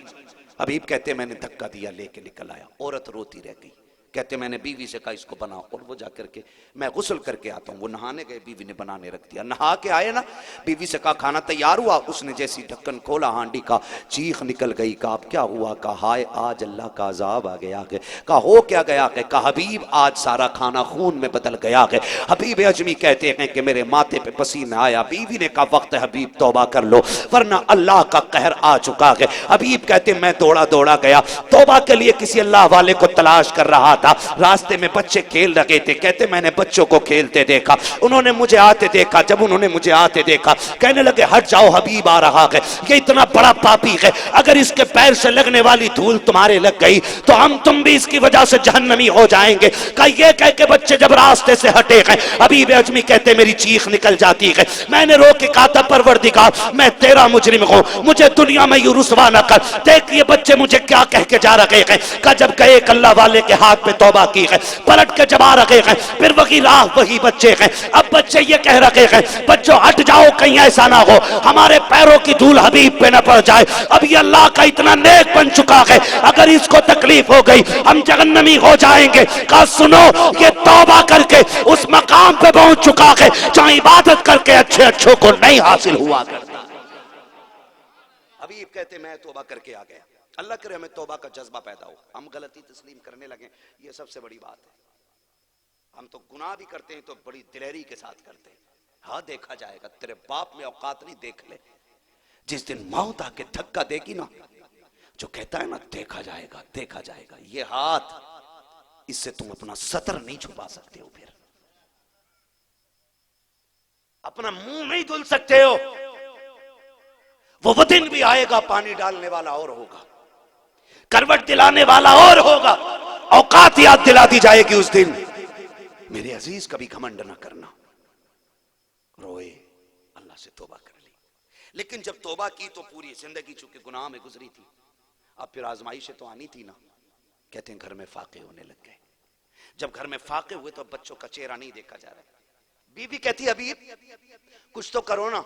हबीब कहते मैंने धक्का दिया, लेके निकल आया। औरत रोती रह गई। कहते मैंने बीवी से कहा इसको बनाओ, और वो जाकर के मैं गुस्ल करके आता हूँ। वो नहाने गए, बीवी ने बनाने रख दिया। नहा के आए ना, बीवी से कहा खाना तैयार हुआ। उसने जैसी ढक्कन खोला हांडी का, चीख निकल गई। कहा अब क्या हुआ? कहा हाय आज अल्लाह का अजाब आ गया है। कहा हो क्या गया है? कहा हबीब आज सारा खाना खून में बदल गया है। हबीब अजमी कहते हैं कि मेरे माथे पे पसीना आया। बीवी ने कहा वक्त है हबीब तौबा कर लो वरना अल्लाह का कहर आ चुका है। हबीब कहते मैं दौड़ा दौड़ा गया, तौबा के लिए किसी अल्लाह वाले को तलाश कर रहा था। रास्ते में बच्चे खेल रहे थे। कहते मैंने बच्चों को खेलते देखा, उन्होंने मुझे आते देखा। जब उन्होंने मुझे आते देखा कहने लगे हट जाओ, हबीब आ रहा है, ये इतना बड़ा पापी है, अगर इसके पैर से लगने वाली धूल तुम्हारे लग गई तो हम तुम भी इसकी वजह से जहन्नमी हो जाएंगे। कहा ये कह के बच्चे जब रास्ते से हटे गए, हबीब अजमी कहते मेरी चीख निकल जाती है। मैंने रो के कहा था परवरदिगार मैं तेरा मुजरिम हूं, मुझे दुनिया में यूं रुसवा न कर। देख ये बच्चे मुझे क्या कह के जा रहे हैं। कहा जब गए एक अल्लाह वाले के हाथ पे तौबा की है, पलट के जमा रखे हैं, फिर वही राह वही बच्चे हैं। अब बच्चे ये कह रखे हैं बच्चों हट जाओ, कहीं ऐसा ना हो हमारे पैरों की धूल हबीब पे न पड़ जाए। अब ये अल्लाह का इतना नेक बन चुका है, अगर इसको तकलीफ हो गई हम जहन्नमी हो जाएंगे। कहा सुनो ये तौबा करके उस मकाम पे पहुंच चुका है जहां इबादत करके अच्छे अच्छों को नहीं हासिल हुआ करता। हबीब कहते मैं तौबा करके आ गया। अल्लाह करे हमें तौबा का जज्बा पैदा हो, हम गलती तस्लीम करने लगे, ये सबसे बड़ी बात है। हम तो गुनाह भी करते हैं तो बड़ी दिलेरी के साथ करते हैं। हाँ देखा जाएगा, तेरे बाप में औकात नहीं, देख ले। जिस दिन मौत आके धक्का देगी ना, जो कहता है ना देखा जाएगा देखा जाएगा, ये हाथ इससे तुम अपना सतर नहीं छुपा सकते हो, फिर अपना मुंह नहीं धुल सकते हो। वो दिन भी आएगा, पानी डालने वाला और होगा, करवट दिलाने वाला और होगा, औकात याद दिला दी जाएगी उस दिन। मेरे अजीज कभी घमंड न करना, रोए, अल्लाह से तौबा कर ली। लेकिन जब तौबा की तो पूरी जिंदगी चूंकि गुनाह में गुजरी थी, अब फिर आजमाइशें तो आनी थी ना। कहते हैं घर में फाके होने लग गए। जब घर में फाके हुए तो अब बच्चों का चेहरा नहीं देखा जा रहा। बीवी कहती अभी कुछ तो करो ना,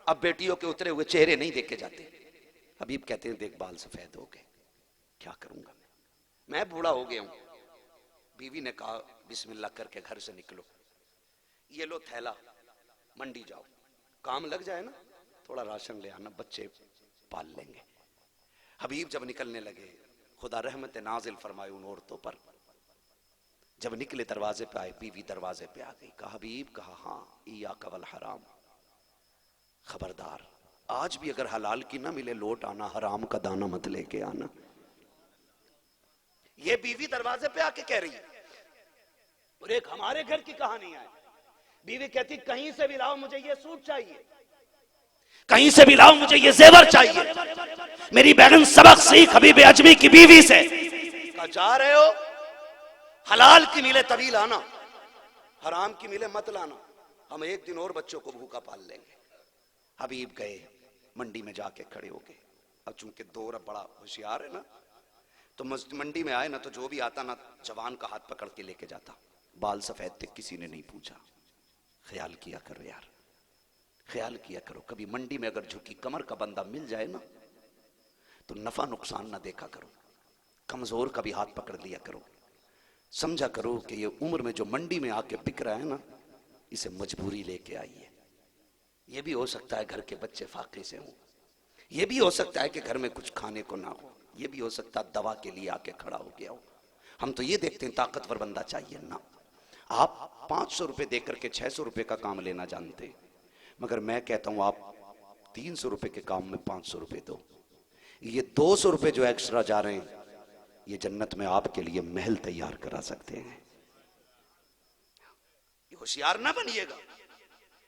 अब बेटियों के उतरे हुए चेहरे नहीं देखे जाते। हबीब कहते हैं देख बाल सफेद हो गए, क्या करूंगा मैं बूढ़ा हो गया हूं। बीवी ने कहा बिस्मिल्लाह करके घर से निकलो, ये लो थैला, मंडी जाओ, काम लग जाए ना, थोड़ा राशन ले आना, बच्चे पाल लेंगे। हबीब जब निकलने लगे, खुदा रहमत नाजिल फरमाए उन औरतों पर। जब निकले दरवाजे पे आए, बीवी दरवाजे पे आ गई। कहा हबीब, कहा हाँ, इया कवल हराम, खबरदार आज भी अगर हलाल की ना मिले लौट आना, हराम का दाना मत लेके आना। ये बीवी दरवाजे पे आके कह रही है। और एक हमारे घर की कहानी है, बीवी कहती कहीं से भी लाओ मुझे ये सूट चाहिए, कहीं से भी लाओ मुझे ये जेवर चाहिए। मेरी बहन सबक सीख हबीब अजमी की बीवी से। कहा जा रहे हो, हलाल की मिले तभी लाना, हराम की मिले मत लाना, हम एक दिन और बच्चों को भूखा पाल लेंगे। हबीब गए, मंडी में जाके खड़े हो गए। अब चूंकि दौर बड़ा होशियार है ना, तो मंडी में आए ना तो जो भी आता ना जवान का हाथ पकड़ के लेके जाता। बाल सफेद थे, किसी ने नहीं पूछा। ख्याल किया करो यार, ख्याल किया करो, कभी मंडी में अगर झुकी कमर का बंदा मिल जाए ना तो नफा नुकसान ना देखा करो, कमजोर का भी हाथ पकड़ लिया करो। समझा करो कि ये उम्र में जो मंडी में आके बिक रहा है ना, इसे मजबूरी लेके आई है। ये भी हो सकता है घर के बच्चे फाके से हों, ये भी हो सकता है कि घर में कुछ खाने को ना हो, ये भी हो सकता है दवा के लिए आके खड़ा हो गया हो। हम तो ये देखते हैं ताकतवर बंदा चाहिए ना। आप 500 रुपए देकर के 600 रुपए का काम लेना जानते हैं, मगर मैं कहता हूं आप 300 रुपए के काम में 500 रुपए दो। ये 200 रुपए जो एक्स्ट्रा जा रहे हैं, ये जन्नत में आपके लिए महल तैयार करा सकते हैं। होशियार ना बनिएगा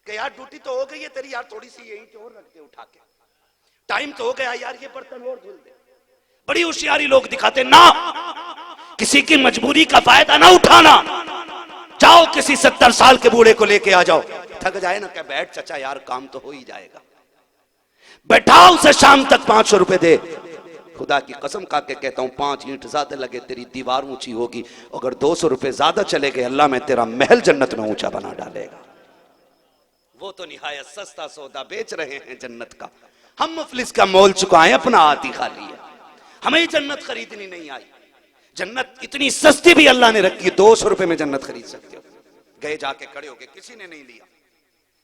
कि यार ड्यूटी तो हो गई है तेरी यार, थोड़ी सी यही और रख दे उठा के, टाइम तो हो गया यार, ये बर्तन और धुल दे। बड़ी होशियारी लोग दिखाते ना, किसी की मजबूरी का फायदा ना उठाना। जाओ किसी 70 साल के बूढ़े को लेके आ जाओ, थक जाए ना, क्या बैठ चचा यार काम तो हो ही जाएगा, बैठाओ उसे शाम तक 500 रुपए दे। खुदा की कसम खा के कहता हूं 5 ईंट ज्यादा लगे तेरी दीवार ऊंची होगी, अगर 200 रुपए ज्यादा चले गए अल्लाह में तेरा महल जन्नत में ऊंचा बना डालेगा। वो तो निहायत सस्ता सौदा बेच रहे हैं जन्नत का, हम मुफलिस का मोल चुकाएं, अपना हाथ ही खाली है। हमें जन्नत खरीदनी नहीं आई, जन्नत इतनी सस्ती भी अल्लाह ने रखी है, 200 रुपए में जन्नत खरीद सकते हो। गए जाके खड़े हो गए, किसी ने नहीं लिया।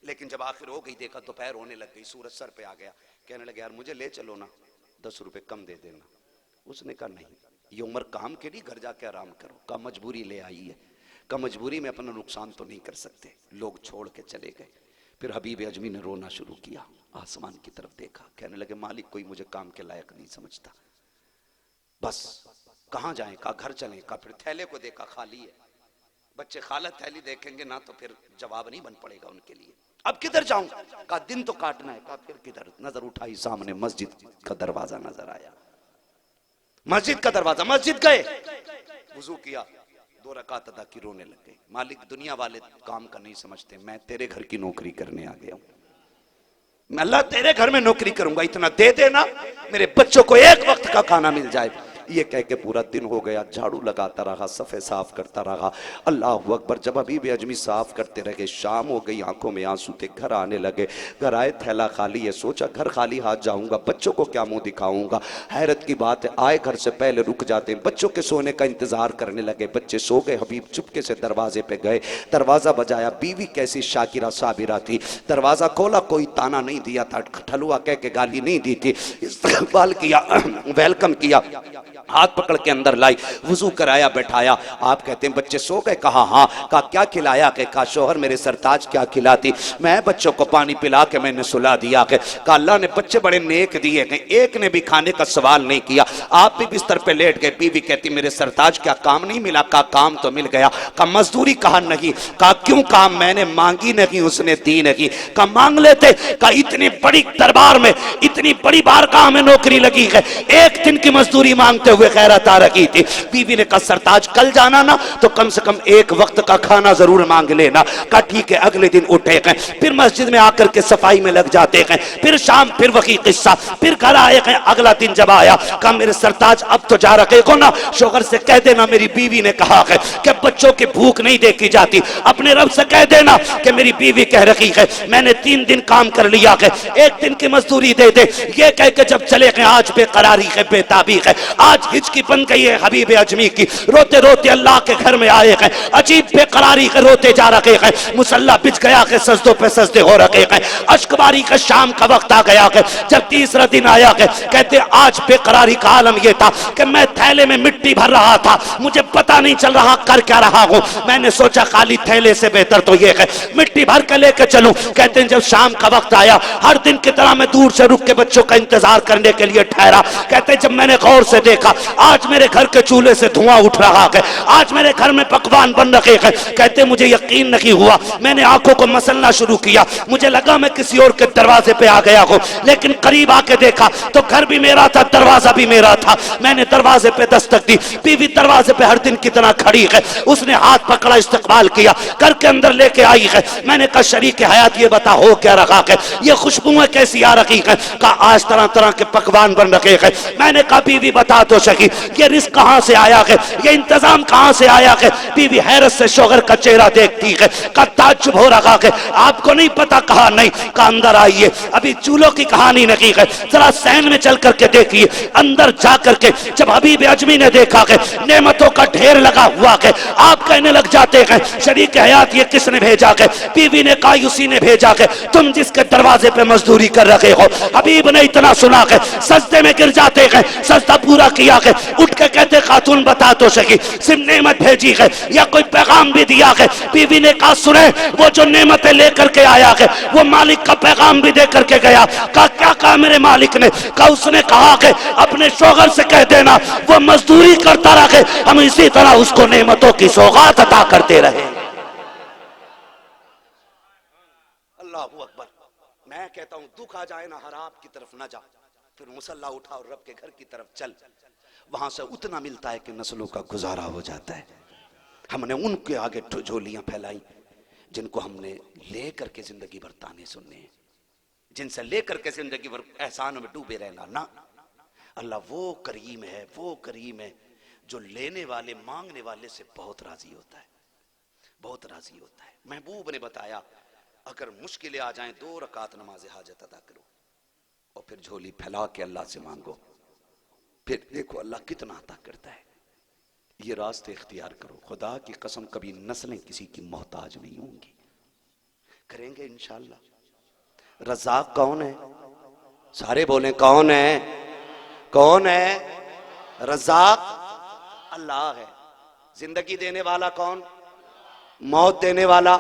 लेकिन जब आखिर हो गई, देखा दोपहर होने लग गई, सूरज सर पे आ गया, कहने लगे यार मुझे ले चलो ना, 10 रुपए कम दे देना। उसने कहा नहीं, ये उम्र काम के लिए, घर जाके आराम करो। कहा मजबूरी ले आई है, कहा मजबूरी में अपना नुकसान तो नहीं कर सकते। लोग छोड़ के चले गए। फिर हबीब अजमी ने रोना शुरू किया, आसमान की तरफ देखा, कहने लगे मालिक कोई मुझे काम के लायक नहीं समझता, बस कहाँ जाएं? कहा घर चलें। कहा फिर थैले को देखा खाली है, बच्चे खाला थैली देखेंगे ना तो फिर जवाब नहीं बन पड़ेगा उनके लिए, अब किधर जाऊं? कहा दिन तो काटना है। कहा फिर किधर? नजर उठाई, सामने मस्जिद का दरवाजा नजर आया, मस्जिद का दरवाजा। मस्जिद गए, वुजू किया, 2 रकात अदा की, रोने लग गए। मालिक दुनिया वाले काम का नहीं समझते, मैं तेरे घर की नौकरी करने आ गया हूं, मैं अल्लाह तेरे घर में नौकरी करूंगा, इतना दे देना मेरे बच्चों को एक वक्त का खाना मिल जाए। ये कह के पूरा दिन हो गया, झाड़ू लगाता रहा, सफ़े साफ करता रहा। अल्लाह अकबर। जब हबीब अजमी साफ करते रहे, शाम हो गई, आंखों में आंसू थे, घर आने लगे। घर आए, थैला खाली है, सोचा घर खाली हाथ जाऊंगा, बच्चों को क्या मुंह दिखाऊंगा। हैरत की बात है, आए घर से पहले रुक जाते हैं, बच्चों के सोने का इंतजार करने लगे। बच्चे सो गए, हबीब चुपके से दरवाजे पे गए, दरवाजा बजाया। बीवी कैसी शाकिरा साबिरा थी, दरवाजा खोला, कोई ताना नहीं दिया था, ठलुआ कह के गाली नहीं दी थी, इस्तकबाल किया, वेलकम किया, हाथ पकड़ के अंदर लाई, वुजू कराया, बैठाया। आप कहते हैं बच्चे सो गए? कहा हाँ। कहा क्या खिलाया? कहा शोहर मेरे सरताज क्या खिलाती, मैं बच्चों को पानी पिला के मैंने सुला दिया। कहा अल्लाह ने बच्चे बड़े नेक दिए, एक ने भी खाने का सवाल नहीं किया, आप भी बिस्तर पे लेट गए। बीवी कहती मेरे सरताज क्या काम नहीं मिला? कहा काम तो मिल गया। कहा मजदूरी कहा नहीं। कहा क्यों? कहा मैंने मांगी नहीं, उसने दी नहीं। कहा मांग लेते। कहा इतनी बड़ी दरबार में, इतनी बड़ी बारगाह में नौकरी लगी है, एक दिन की मजदूरी मांग मानते हुए गैरत आ रही थी। बीवी ने कहा सरताज कल जाना ना तो कम से कम एक वक्त का खाना जरूर मांग लेना। कहा ठीक है। अगले दिन उठे गए, फिर मस्जिद में आकर के सफाई में लग जाते गए, फिर शाम फिर वही किस्सा, फिर घर आए गए। अगला दिन जब आया कहा मेरे सरताज अब तो जा रखे हो ना, शोहर से कह देना मेरी बीवी ने कहा है कि बच्चों की भूख नहीं देखी जाती, अपने रब से कह देना कि मेरी बीवी कह रही है मैंने 3 दिन काम कर लिया है, 1 दिन की मजदूरी दे दे। ये कह के जब चले गए आज बेकरारी है, बेताबी है, आज हिचकी बन गई है हबीब अजमी की। रोते रोते अल्लाह के घर में आए हैं, अजीब बेकरारी के रोते जा रखे हैं, मुसल्ला बिछ गया है, सजदों पे सजदे हो रखे हैं, अश्कबारी का शाम का वक्त आ गया है। जब तीसरा दिन आया है कहते आज बेकरारी का आलम यह था कि मैं थैले में मिट्टी भर रहा था, मुझे पता नहीं चल रहा कर क्या रहा हूं। मैंने सोचा खाली थैले से बेहतर तो यह है मिट्टी भर के लेके चलूं। कहते हैं जब शाम का वक्त आया हर दिन की तरह मैं दूर से रुक के बच्चों का इंतजार करने के लिए ठहरा। कहते जब मैंने गौर से देखा आज मेरे घर के चूल्हे से धुआं उठ रहा है, आज मेरे घर में पकवान बन रहे हैं। कहते मुझे यकीन नहीं हुआ, मैंने आंखों को मसलना शुरू किया, मुझे लगा मैं किसी और के दरवाजे पे आ गया हूं, लेकिन करीब आके देखा तो घर भी मेरा था, दरवाजा भी मेरा था। मैंने दरवाजे पे दस्तक दी, बीवी दरवाजे पे हर दिन की तरह खड़ी है, उसने हाथ पकड़ा, इस्तकबाल किया, घर के अंदर लेके आई है। मैंने कहा शरीक हयात ये बता हो क्या रखा है, ये खुशबुएं कैसी आ रही है? कहा आज तरह तरह के पकवान बन रखे हैं। मैंने कहा बीवी बता तो सकी ये रिस्क कहां से आया है, ये इंतजाम कहां से आया है? बीवी हैरत से शोहर का चेहरा देखती है, का ताज्जुब हो रहा है, आपको नहीं पता? कहा नहीं। का अंदर आइए, अभी चूल्हों की कहानी नहीं है, जरा सैन में चल करके देखिए। अंदर जा करके जब हबीब अजमी ने देखा है नेमतों का ढेर लगा हुआ है, आप कहने लग जाते हैं शरीक हयात ये किसने भेजा है? बीवी ने कहा उसी ने भेजा है, तुम जिसके दरवाजे पे मजदूरी कर रहे हो। हबीब ने इतना सुना है सजदे में गिर जाते हैं, सजदा पूरा किया है, उठ के कहते खातून बता तो सकी सिर्फ नेमत भेजी है या कोई पैगाम भी दिया है? बीवी ने कहा सुने वो जो नेमतें लेकर के आया है वो मालिक का पैगाम भी दे करके गया। कहा क्या कहा मेरे मालिक ने? कहा उसने कहा है अपने शोहर से कह देना वो मजदूरी करता रहे, हम इसी तरह उसको नेमतों की सौगात अता करते रहे। अल्लाह अकबर। मैं कहता हूं दुख आ जाए ना हराम की तरफ ना जा, फिर मुसल्ला उठा और रब के घर की तरफ चल, वहां से उतना मिलता है कि नस्लों का गुजारा हो जाता है। हमने उनके आगे झोलियां फैलाई जिनको हमने लेकर के जिंदगी भर ताने सुनने, जिनसे लेकर के जिंदगी भर एहसान में डूबे रहना ना। अल्लाह वो करीम है, वो करीम है जो लेने वाले मांगने वाले से बहुत राजी होता है, बहुत राजी होता है। महबूब ने बताया अगर मुश्किलें आ जाएं 2 रकात नमाज हाजत अदा करो और फिर झोली फैला के अल्लाह से मांगो, फिर देखो अल्लाह कितना अता करता है। ये रास्ते इख्तियार करो, खुदा की कसम कभी नस्लें किसी की मोहताज नहीं होंगी, करेंगे इंशाअल्लाह। रज़ाक कौन है? सारे बोलें कौन है? कौन है? रज़ाक अल्लाह है। जिंदगी देने वाला कौन? मौत देने वाला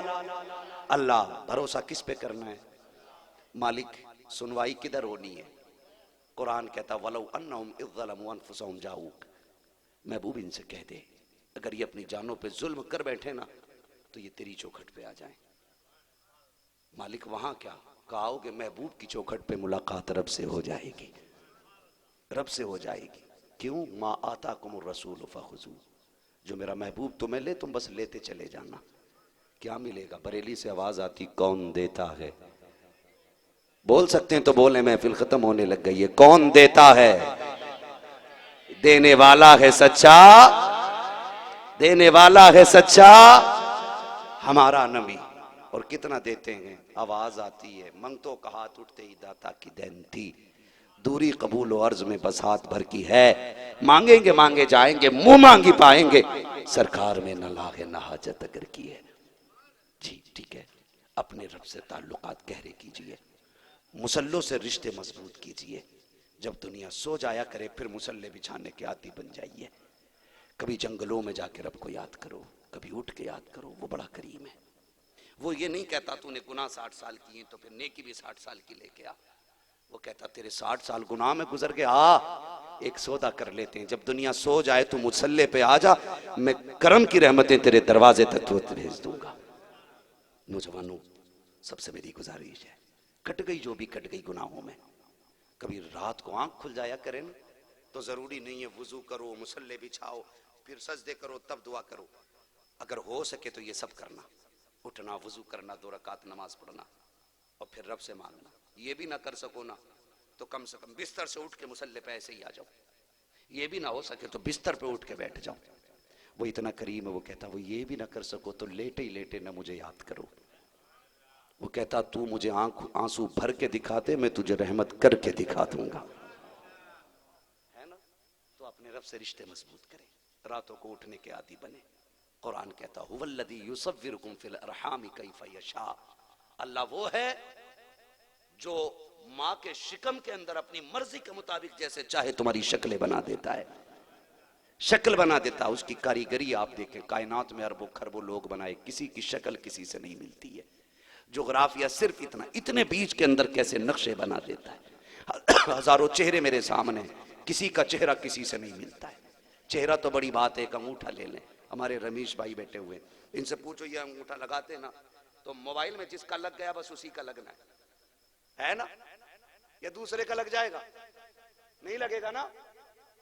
अल्लाह। भरोसा किस पे करना है? मालिक। सुनवाई किधर होनी है? कुरान कहता वलौ अन्नहुम इज़ ज़लमू अनफुसहुम जाऊक, महबूब इनसे कह दे अगर ये अपनी जानों पे जुल्म कर बैठे ना तो ये तेरी चौखट पे आ जाएं। मालिक वहां क्या कहोगे? महबूब की चौखट पे मुलाकात रब से हो जाएगी, रब से हो जाएगी। क्यों? मा आताकुमुर रसूल फखुजू, जो मेरा महबूब तुम्हें ले तुम बस लेते चले जाना। क्या मिलेगा? बरेली से आवाज आती कौन देता है? बोल सकते हैं तो बोले, महफिल खत्म होने लग गई है। कौन देता है? देने वाला है सच्चा, देने वाला है सच्चा हमारा नबी। और कितना देते हैं? आवाज आती है मंगतों का हाथ उठते ही दाता की देन थी, दूरी कबूल और अर्ज में बस हाथ भर की है, मांगेंगे मांगे जाएंगे, मुंह मांगी पाएंगे, सरकार में न लागे न हाजत अगर की है। जी ठीक है, अपने रब से ताल्लुकात गहरे कीजिए, मुसल्लों से रिश्ते मजबूत कीजिए। जब दुनिया सो जाया करे फिर मुसल्ले बिछाने के आदी बन जाइए। कभी जंगलों में जाके रब को याद करो, कभी उठ के याद करो, वो बड़ा करीम है। वो ये नहीं कहता तूने गुनाह 60 साल किए तो फिर नेकी भी 60 साल की लेके आ। वो कहता तेरे 60 साल गुनाह में गुजर गए, आ एक सौदा कर लेते हैं, जब दुनिया सो जाए तो मुसल्ले पे आ जा, मैं करम की रहमतें तेरे दरवाजे तक तो भेज दूंगा। नौजवानों सबसे मेरी गुजारिश है, कट गई जो भी कट गई गुनाहों में, कभी रात को आंख खुल जाया करें, तो जरूरी नहीं है वुजू करो, मुसल्ले बिछाओ, फिर सजदे करो, तब दुआ करो। अगर हो सके तो ये सब करना, उठना, वुजू करना, 2 रकात नमाज पढ़ना और फिर रब से मांगना। ये भी ना कर सको ना तो कम से कम बिस्तर से उठ के मुसल्ले पे ऐसे ही आ जाओ। ये भी ना हो सके तो बिस्तर पे उठ के बैठ जाओ। वो इतना करीम है, वो कहता वो ये भी ना कर सको तो लेटे ही लेटे ना मुझे याद करो। वो कहता तू मुझे आंसू भर के दिखाते, मैं तुझे रहमत करके दिखा दूंगा। है ना? तो अपने रब से रिश्ते मजबूत करें, रातों को उठने के आदी बने। कुरान कहता हुवल्लज़ी युसव्विरुकुम फिल अरहाम कैफ़ यशा। अल्लाह वो है जो माँ के शिकम के अंदर अपनी मर्जी के मुताबिक जैसे चाहे तुम्हारी शक्लें बना देता है, शक्ल बना देता है। उसकी कारीगरी आप देखें, कायनात में अरबों खरबों लोग बनाए, किसी की शक्ल किसी से नहीं मिलती है। जोग्राफिया सिर्फ इतना, इतने बीच के अंदर कैसे नक्शे बना देता है। हजारों चेहरे मेरे सामने, किसी का चेहरा किसी से नहीं मिलता है। चेहरा तो बड़ी बात है, एक अंगूठा ले लें। हमारे रमेश भाई बैठे हुए, इनसे पूछो ये अंगूठा लगाते ना तो मोबाइल में जिसका लग गया बस उसी का लगना है ना? या दूसरे का लग जाएगा? नहीं लगेगा ना।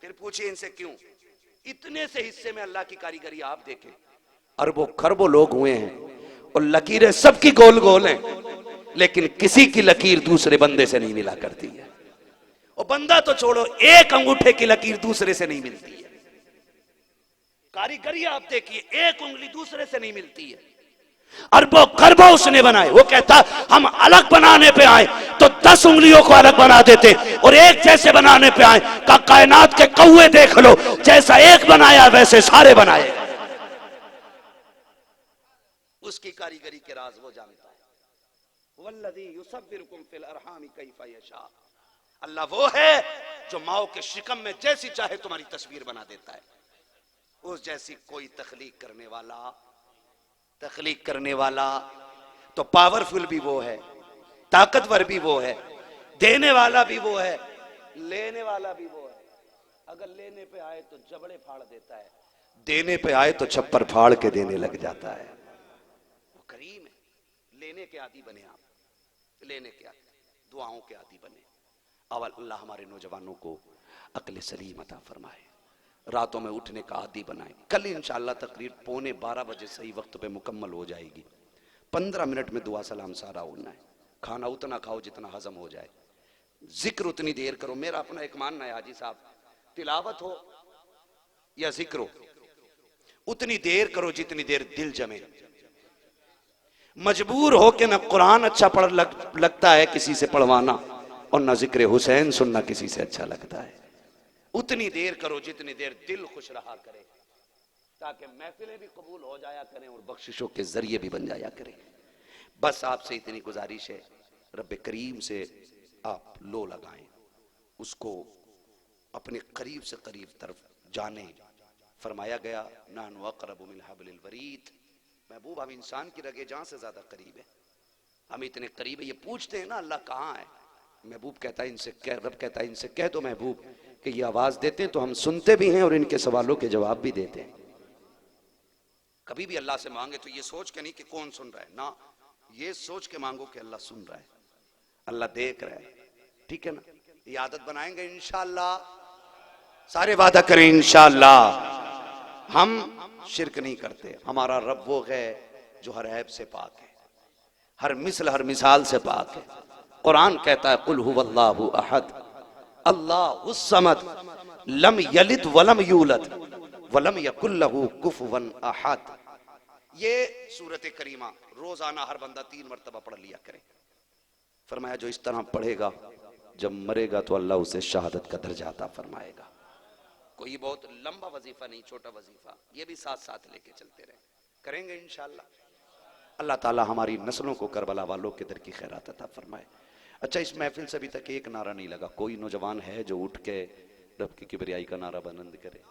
फिर पूछिए इनसे क्यों? इतने से हिस्से में अल्लाह की कारीगरी आप देखें, अरबों खरबों लोग हुए हैं और लकीरें सबकी गोल गोल हैं, लेकिन किसी की लकीर दूसरे बंदे से नहीं मिला करती है। और बंदा तो छोड़ो, एक अंगूठे की लकीर दूसरे से नहीं मिलती है। कारीगरी आप देखिए, एक उंगली दूसरे से नहीं मिलती है। अरबों खरबों उसने बनाए। वो कहता हम अलग बनाने पे आए तो 10 उंगलियों को अलग बना देते, और एक जैसे बनाने पे आए का कायनात के कौवे देख लो, जैसा एक बनाया वैसे सारे बनाए। उसकी कारीगरी के राज वो जानता है। वल्लज़ी युसव्विरुकुम फिल अरहाम कैफ़ यशा। अल्लाह वो है जो माओ के शिकम में जैसी चाहे तुम्हारी तस्वीर बना देता है। उस जैसी कोई तख्लीक करने वाला तो पावरफुल भी वो है, ताकतवर भी वो है, देने वाला भी वो है, लेने वाला भी वो है। अगर लेने पे आए तो जबड़े फाड़ देता है, देने पे आए तो छप्पर फाड़ के देने लग जाता है। वो करीम है। लेने के आदी बने आप, लेने के आदी, दुआओं के आदी बने। अब अल्लाह हमारे नौजवानों को अक्ल सलीम अता फरमाए, रातों में उठने का आदी बनाए। कल इंशाअल्लाह तकरीर 11:15 बजे सही वक्त पे मुकम्मल हो जाएगी। 15 मिनट में दुआ सलाम सारा होना है। खाना उतना खाओ जितना हजम हो जाए, जिक्र उतनी देर करो। मेरा अपना एक मानना है हाजी साहब, तिलावत हो या जिक्र हो, उतनी देर करो जितनी देर दिल जमे। मजबूर हो के न कुरान अच्छा पढ़ लगता है किसी से पढ़वाना, और न जिक्र हुसैन सुनना किसी से अच्छा लगता है। उतनी देर करो जितनी देर दिल खुश रहा करे, ताकि महफिलें भी कबूल हो जाया करें और बख्शिशों के जरिए भी बन जाया करें। बस आपसे इतनी गुजारिश है, रब करीम से आप लो लगाएं, उसको अपने करीब से करीब तरफ जाने। फरमाया गया नानु अक़रबु मिन हब्लिल वरीद, महबूब हम इंसान की रगे जान से ज्यादा करीब है। हम इतने करीब है, ये पूछते हैं ना अल्लाह कहाँ है, महबूब कहता है इनसे कह, रब कहता है इनसे कह दो महबूब कि ये आवाज देते हैं तो हम सुनते भी हैं और इनके सवालों के जवाब भी देते हैं। कभी भी अल्लाह से मांगे तो ये सोच के नहीं कि कौन सुन रहा है ना, ये सोच के मांगो कि अल्लाह सुन रहा है, अल्लाह देख रहा है। ठीक है ना? ये आदत बनाएंगे इंशाअल्लाह, सारे वादा करें इंशाअल्लाह। हम शिरक नहीं करते, हमारा रब वो है जो हर ऐब से पाक है, हर मिसल हर मिसाल से पाक है। कुरान कहता है कुल हुवल्लाहु अहद अल्लाहुस समद लम यलिद वलम यूलद वलम यकुल लहू कुफुवन अहद। ये सूरत करीमा रोजाना हर बंदा 3 मरतबा पढ़ लिया करे। फरमाया जो इस तरह पढ़ेगा जब मरेगा तो अल्लाह उसे शहादत का दर्जा अता फरमाएगा। कोई बहुत लंबा वजीफा नहीं, छोटा वजीफा, ये भी साथ साथ लेके चलते रहे, करेंगे इंशाअल्लाह। अल्लाह ताला हमारी नस्लों को करबला वालों के दर की खैरात अता फरमाए। अच्छा, इस महफिल से अभी तक एक नारा नहीं लगा। कोई नौजवान है जो उठ के रब की किबरियाई का नारा बुलंद करे?